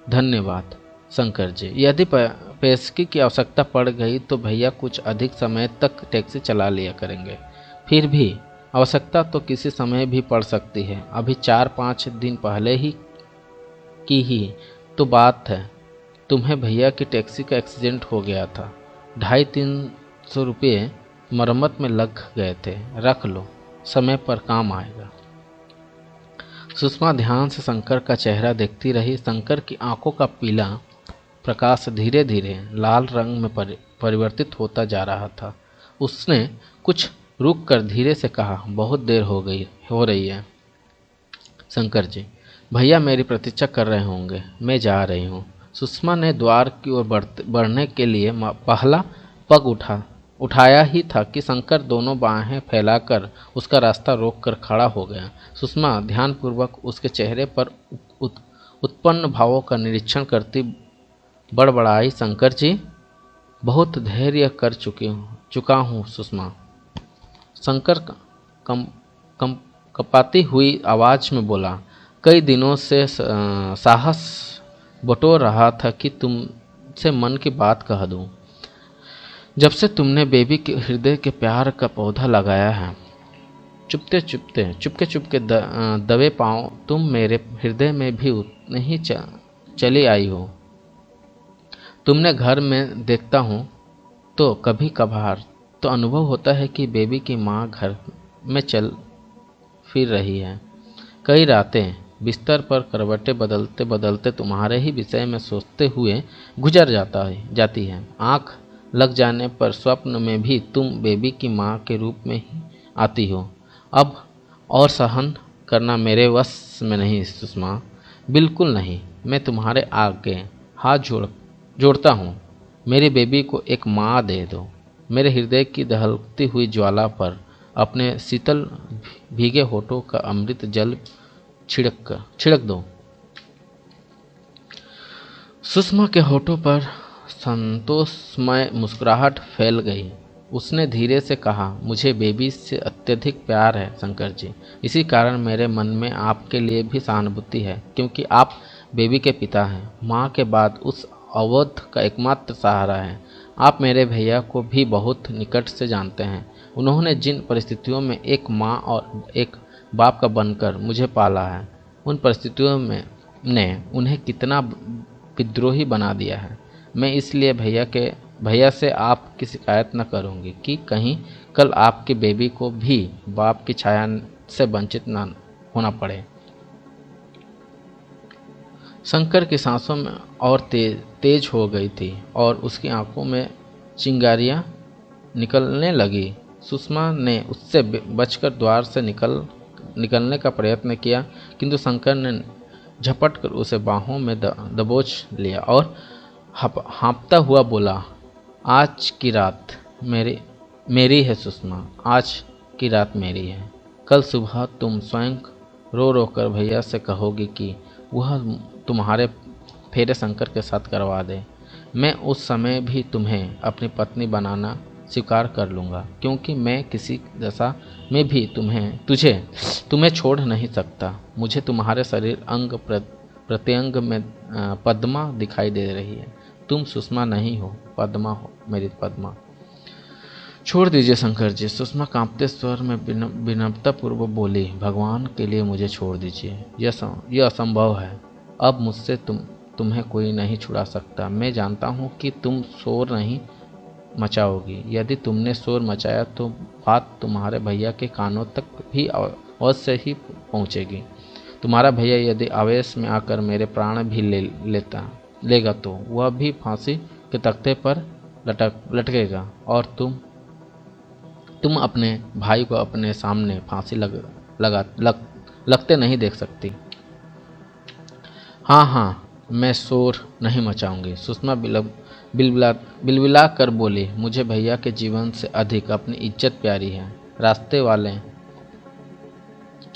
धन्यवाद शंकर जी। यदि पेशगी की आवश्यकता पड़ गई तो भैया कुछ अधिक समय तक टैक्सी चला लिया करेंगे। फिर भी आवश्यकता तो किसी समय भी पड़ सकती है। अभी 4-5 दिन पहले की ही तो बात है, तुम्हें भैया की टैक्सी का एक्सीडेंट हो गया था। 250-300 रुपये मरम्मत में लग गए थे। रख लो, समय पर काम आएगा। सुषमा ध्यान से शंकर का चेहरा देखती रही। शंकर की आंखों का पीला प्रकाश धीरे धीरे लाल रंग में परिवर्तित होता जा रहा था। उसने कुछ रुक कर धीरे से कहा, बहुत देर हो रही है शंकर जी, भैया मेरी प्रतीक्षा कर रहे होंगे, मैं जा रही हूँ। सुषमा ने द्वार की ओर बढ़ने के लिए पहला पग उठाया ही था कि शंकर दोनों बाहें फैलाकर उसका रास्ता रोककर खड़ा हो गया। सुषमा ध्यानपूर्वक उसके चेहरे पर उत्पन्न भावों का निरीक्षण करती बड़बड़ाई, शंकर जी, बहुत धैर्य कर चुका हूँ सुषमा। शंकर कपाती हुई आवाज़ में बोला, कई दिनों से साहस बटोर रहा था कि तुमसे मन की बात कह दूं। जब से तुमने बेबी के हृदय के प्यार का पौधा लगाया है चुपके चुपके दबे पाँव तुम मेरे हृदय में भी उतने ही चली आई हो। तुमने घर में देखता हूँ तो कभी कभार तो अनुभव होता है कि बेबी की माँ घर में चल फिर रही है। कई रातें बिस्तर पर करवटें बदलते बदलते तुम्हारे ही विषय में सोचते हुए गुजर जाती है। आँख लग जाने पर स्वप्न में भी तुम बेबी की माँ के रूप में ही आती हो। अब और सहन करना मेरे वश में नहीं सुषमा, बिल्कुल नहीं। मैं तुम्हारे आगे हाथ जोड़ता हूँ। मेरी बेबी को एक माँ दे दो। मेरे हृदय की दहकती हुई ज्वाला पर अपने शीतल भीगे होठों का अमृत जल छिड़क दो। सुषमा के होठों पर संतोषमय मुस्कुराहट फैल गई। उसने धीरे से कहा, मुझे बेबी से अत्यधिक प्यार है शंकर जी। इसी कारण मेरे मन में आपके लिए भी सहानुभूति है, क्योंकि आप बेबी के पिता हैं, माँ के बाद उस अवध का एकमात्र सहारा है। आप मेरे भैया को भी बहुत निकट से जानते हैं। उन्होंने जिन परिस्थितियों में एक माँ और एक बाप का बनकर मुझे पाला है, उन परिस्थितियों में ने उन्हें कितना विद्रोही बना दिया है। मैं इसलिए भैया से आपकी शिकायत न करूंगी कि कहीं कल आपकी बेबी को भी बाप की छाया से वंचित न होना पड़े। शंकर की सांसों में और तेज हो गई थी और उसकी आंखों में चिंगारियां निकलने लगी। सुषमा ने उससे बचकर द्वार से निकलने का प्रयत्न किया, किंतु शंकर ने झपट कर उसे बाहों में दबोच लिया और हाँफता हुआ बोला, आज की रात मेरी है सुषमा, आज की रात मेरी है। कल सुबह तुम स्वयं रो रो कर भैया से कहोगी कि वह तुम्हारे फेरे शंकर के साथ करवा दे। मैं उस समय भी तुम्हें अपनी पत्नी बनाना स्वीकार कर लूँगा, क्योंकि मैं किसी दशा में भी तुम्हें छोड़ नहीं सकता। मुझे तुम्हारे शरीर अंग प्रत्यंग में पद्मा दिखाई दे रही है। तुम सुषमा नहीं हो, पद्मा हो, मेरी पद्मा। छोड़ दीजिए शंकर जी, सुषमा कांपते स्वर में विनम्रता पूर्वक बोली। भगवान के लिए मुझे छोड़ दीजिए, यह असंभव है। अब मुझसे तुम्हें कोई नहीं छुड़ा सकता। मैं जानता हूँ कि तुम शोर नहीं मचाओगी। यदि तुमने शोर मचाया तो बात तुम्हारे भैया के कानों तक भी अवश्य ही पहुँचेगी। तुम्हारा भैया यदि आवेश में आकर मेरे प्राण भी लेगा तो वह भी फांसी के तख्ते पर लटकेगा और तुम अपने भाई को अपने सामने फांसी लगते नहीं देख सकती। हाँ, मैं शोर नहीं मचाऊंगी। सुषमा बिलबिला कर बोली, मुझे भैया के जीवन से अधिक अपनी इज्जत प्यारी है। रास्ते वाले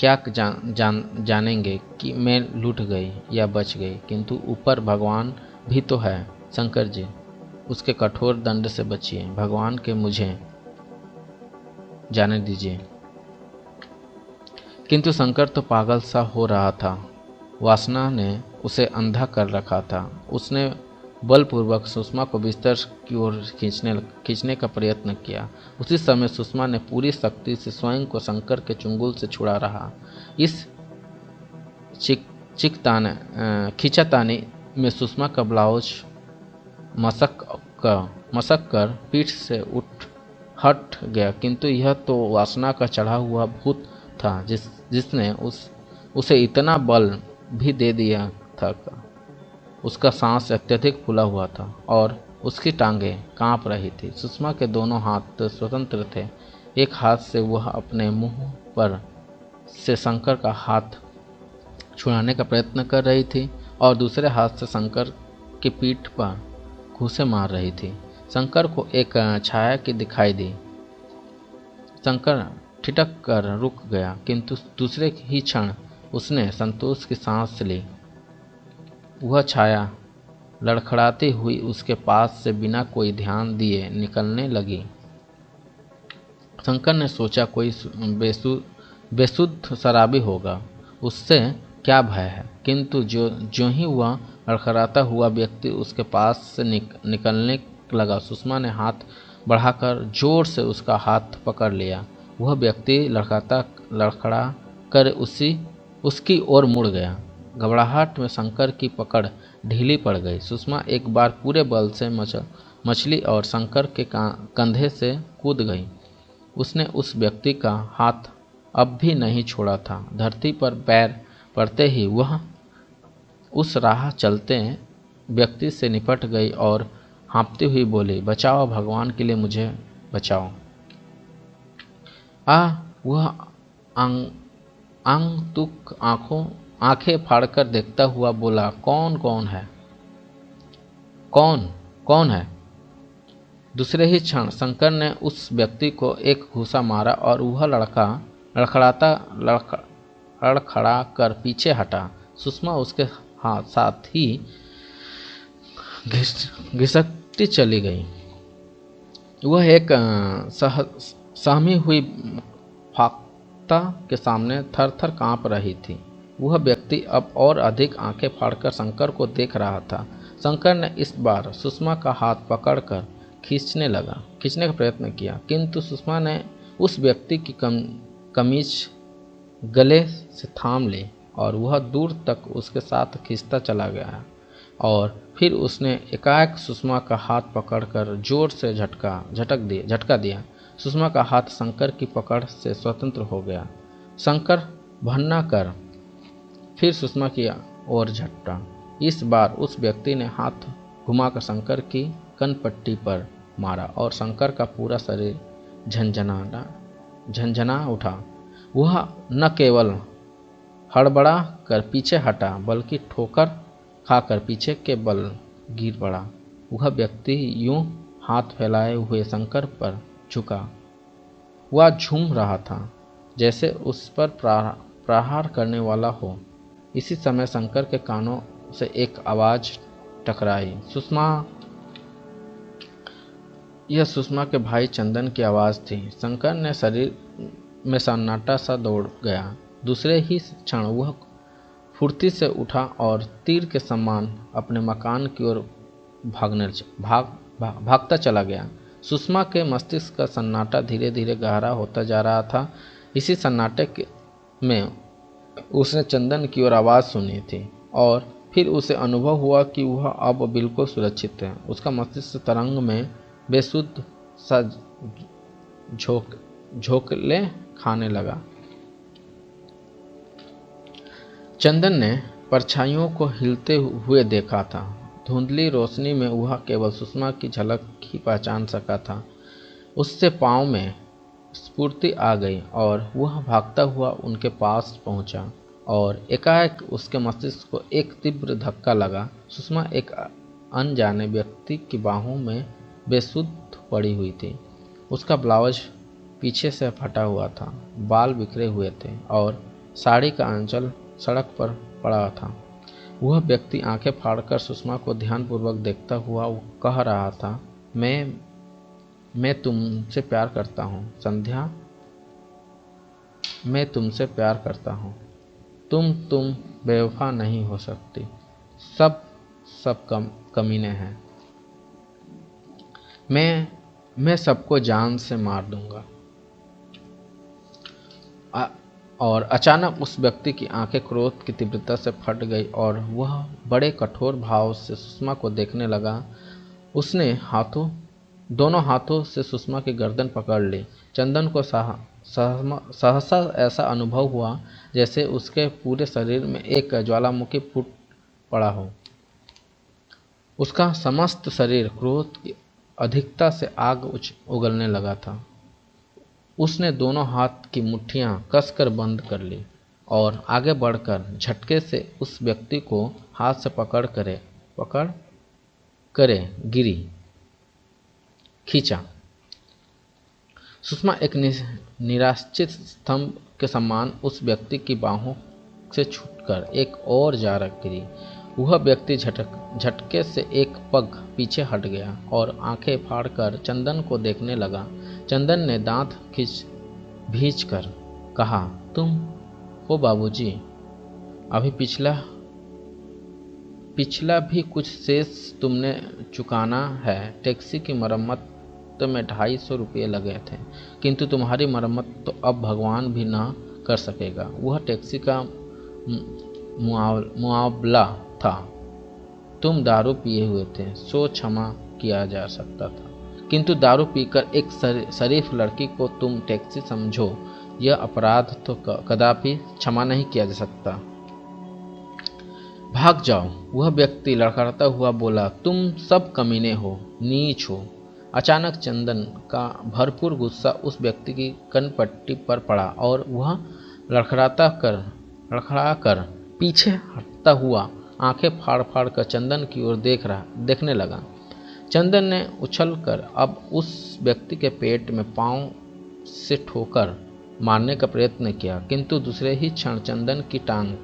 क्या जानेंगे कि मैं लूट गई या बच गई, किंतु ऊपर भगवान भी तो है शंकर जी। उसके कठोर दंड से बचिए। भगवान के मुझे जाने दीजिए। किंतु शंकर तो पागल सा हो रहा था। वासना ने उसे अंधा कर रखा था। उसने बलपूर्वक सुषमा को बिस्तर की ओर खींचने का प्रयत्न किया। उसी समय सुषमा ने पूरी शक्ति से स्वयं को शंकर के चुंगल से छुड़ा रहा। इस खींचातानी में सुषमा का ब्लाउज मसक कर पीठ से हट गया, किंतु यह तो वासना का चढ़ा हुआ भूत था जिसने उसे इतना बल भी दे दिया था। उसका सांस अत्यधिक फूला हुआ था और उसकी टांगें कांप रही थी। सुषमा के दोनों हाथ स्वतंत्र थे। एक हाथ से वह अपने मुंह पर से शंकर का हाथ छुड़ाने का प्रयत्न कर रही थी और दूसरे हाथ से शंकर की पीठ पर घूंसे मार रही थी। शंकर को एक छाया की दिखाई दी। शंकर ठिठक कर रुक गया, किंतु दूसरे ही क्षण उसने संतोष की सांस ली। वह छाया लड़खड़ाती हुई उसके पास से बिना कोई ध्यान दिए निकलने लगी। शंकर ने सोचा कोई बेसुध शराबी होगा, उससे क्या भय है, किंतु जो ही वह लड़खड़ाता हुआ व्यक्ति उसके पास से निकलने लगा, सुषमा ने हाथ बढ़ाकर जोर से उसका हाथ पकड़ लिया वह व्यक्ति लड़खड़ा कर उसकी ओर मुड़ गया। घबराहट में शंकर की पकड़ ढीली पड़ गई। सुषमा एक बार पूरे बल से मछली और शंकर के कंधे से कूद गई। उसने उस व्यक्ति का हाथ अब भी नहीं छोड़ा था। धरती पर पैर पड़ते ही वह उस राह चलते व्यक्ति से निपट गई और हाँफती हुई बोली, बचाओ, भगवान के लिए मुझे बचाओ। वह आंगतुक आंखें फाड़कर देखता हुआ बोला, कौन है? कौन है? दूसरे ही क्षण शंकर ने उस व्यक्ति को एक घूसा मारा और वह लड़का लड़खड़ा कर पीछे हटा। सुषमा उसके साथ ही घिसकती चली गई। वह एक सहमी हुई फाख्ता के सामने थर-थर कांप रही थी। वह व्यक्ति अब और अधिक आंखें फाड़कर शंकर को देख रहा था। शंकर ने इस बार सुषमा का हाथ पकड़कर खींचने का प्रयत्न किया, किंतु सुषमा ने उस व्यक्ति की कमीज गले से थाम ली और वह दूर तक उसके साथ खींचता चला गया। और फिर उसने एकाएक सुषमा का हाथ पकड़कर जोर से झटका दिया। सुषमा का हाथ शंकर की पकड़ से स्वतंत्र हो गया। शंकर भन्ना कर फिर सुषमा की ओर झपटा। इस बार उस व्यक्ति ने हाथ घुमाकर शंकर की कनपट्टी पर मारा और शंकर का पूरा शरीर झंझना उठा। वह न केवल हड़बड़ा कर पीछे हटा, बल्कि ठोकर खाकर पीछे के बल गिर पड़ा। वह व्यक्ति यूं हाथ फैलाए हुए शंकर पर झुका। वह झूम रहा था जैसे उस पर प्रहार करने वाला हो। इसी समय शंकर के कानों से एक आवाज टकराई, सुषमा। यह सुषमा के भाई चंदन की आवाज़ थी। शंकर ने शरीर में सन्नाटा सा दौड़ गया। दूसरे ही क्षण वह फुर्ती से उठा और तीर के समान अपने मकान की ओर भागता चला गया। सुषमा के मस्तिष्क का सन्नाटा धीरे धीरे गहरा होता जा रहा था। इसी सन्नाटे में उसने चंदन की ओर आवाज़ सुनी थी और फिर उसे अनुभव हुआ कि वह अब बिल्कुल सुरक्षित है। उसका मस्तिष्क तरंग में बेसुध सा झोंकले खाने लगा। चंदन ने परछाइयों को हिलते हुए देखा था। धुंधली रोशनी में वह केवल सुषमा की झलक ही पहचान सका था। उससे पांव में स्फूर्ति आ गई और वह भागता हुआ उनके पास पहुंचा और एकाएक उसके मस्तिष्क को एक तीव्र धक्का लगा। सुषमा एक अनजाने व्यक्ति की बाहों में बेसुध पड़ी हुई थी। उसका ब्लाउज पीछे से फटा हुआ था, बाल बिखरे हुए थे और साड़ी का आंचल सड़क पर पड़ा था। वह व्यक्ति आंखें फाड़कर सुषमा को ध्यानपूर्वक देखता हुआ कह रहा था, मैं तुमसे प्यार करता हूँ संध्या, मैं तुमसे प्यार करता हूँ। तुम बेवफा नहीं हो सकती। सब कमीने हैं। मैं सबको जान से मार दूंगा। और अचानक उस व्यक्ति की आंखें क्रोध की तीव्रता से फट गई और वह बड़े कठोर भाव से सुषमा को देखने लगा। उसने दोनों हाथों से सुषमा की गर्दन पकड़ ली। चंदन को सहसा ऐसा अनुभव हुआ जैसे उसके पूरे शरीर में एक ज्वालामुखी फूट पड़ा हो। उसका समस्त शरीर क्रोध की अधिकता से आग उगलने लगा था। उसने दोनों हाथ की मुट्ठियां कसकर बंद कर ली और आगे बढ़कर झटके से उस व्यक्ति को हाथ से पकड़ करे खींचा। सुषमा एक निराश्रित स्तंभ के समान उस व्यक्ति की बाहों से छूटकर एक और जा गिरी। वह व्यक्ति झटके से एक पग पीछे हट गया और आंखें फाड़कर चंदन को देखने लगा। चंदन ने दांत भींच कर कहा, तुम हो बाबूजी? अभी पिछला भी कुछ शेष तुमने चुकाना है। टैक्सी की मरम्मत तो में 250 रुपये लगे थे, किंतु तुम्हारी मरम्मत तो अब भगवान भी ना कर सकेगा। वह टैक्सी का मुआवला था। तुम दारू पिए हुए थे, सो क्षमा किया जा सकता था, किंतु दारू पीकर एक शरीफ लड़की को तुम टैक्सी समझो, यह अपराध तो कदापि क्षमा नहीं किया जा सकता। भाग जाओ, वह व्यक्ति लड़खड़ाता हुआ बोला। तुम सब कमीने हो, नीच हो। अचानक चंदन का भरपूर गुस्सा उस व्यक्ति की कनपट्टी पर पड़ा और वह लड़खड़ा कर पीछे हटता हुआ आंखें फाड़ फाड़ कर चंदन की ओर देखने लगा। चंदन ने उछलकर अब उस व्यक्ति के पेट में पांव से ठोकर मारने का प्रयत्न किया, किंतु दूसरे ही क्षण चंदन की टांग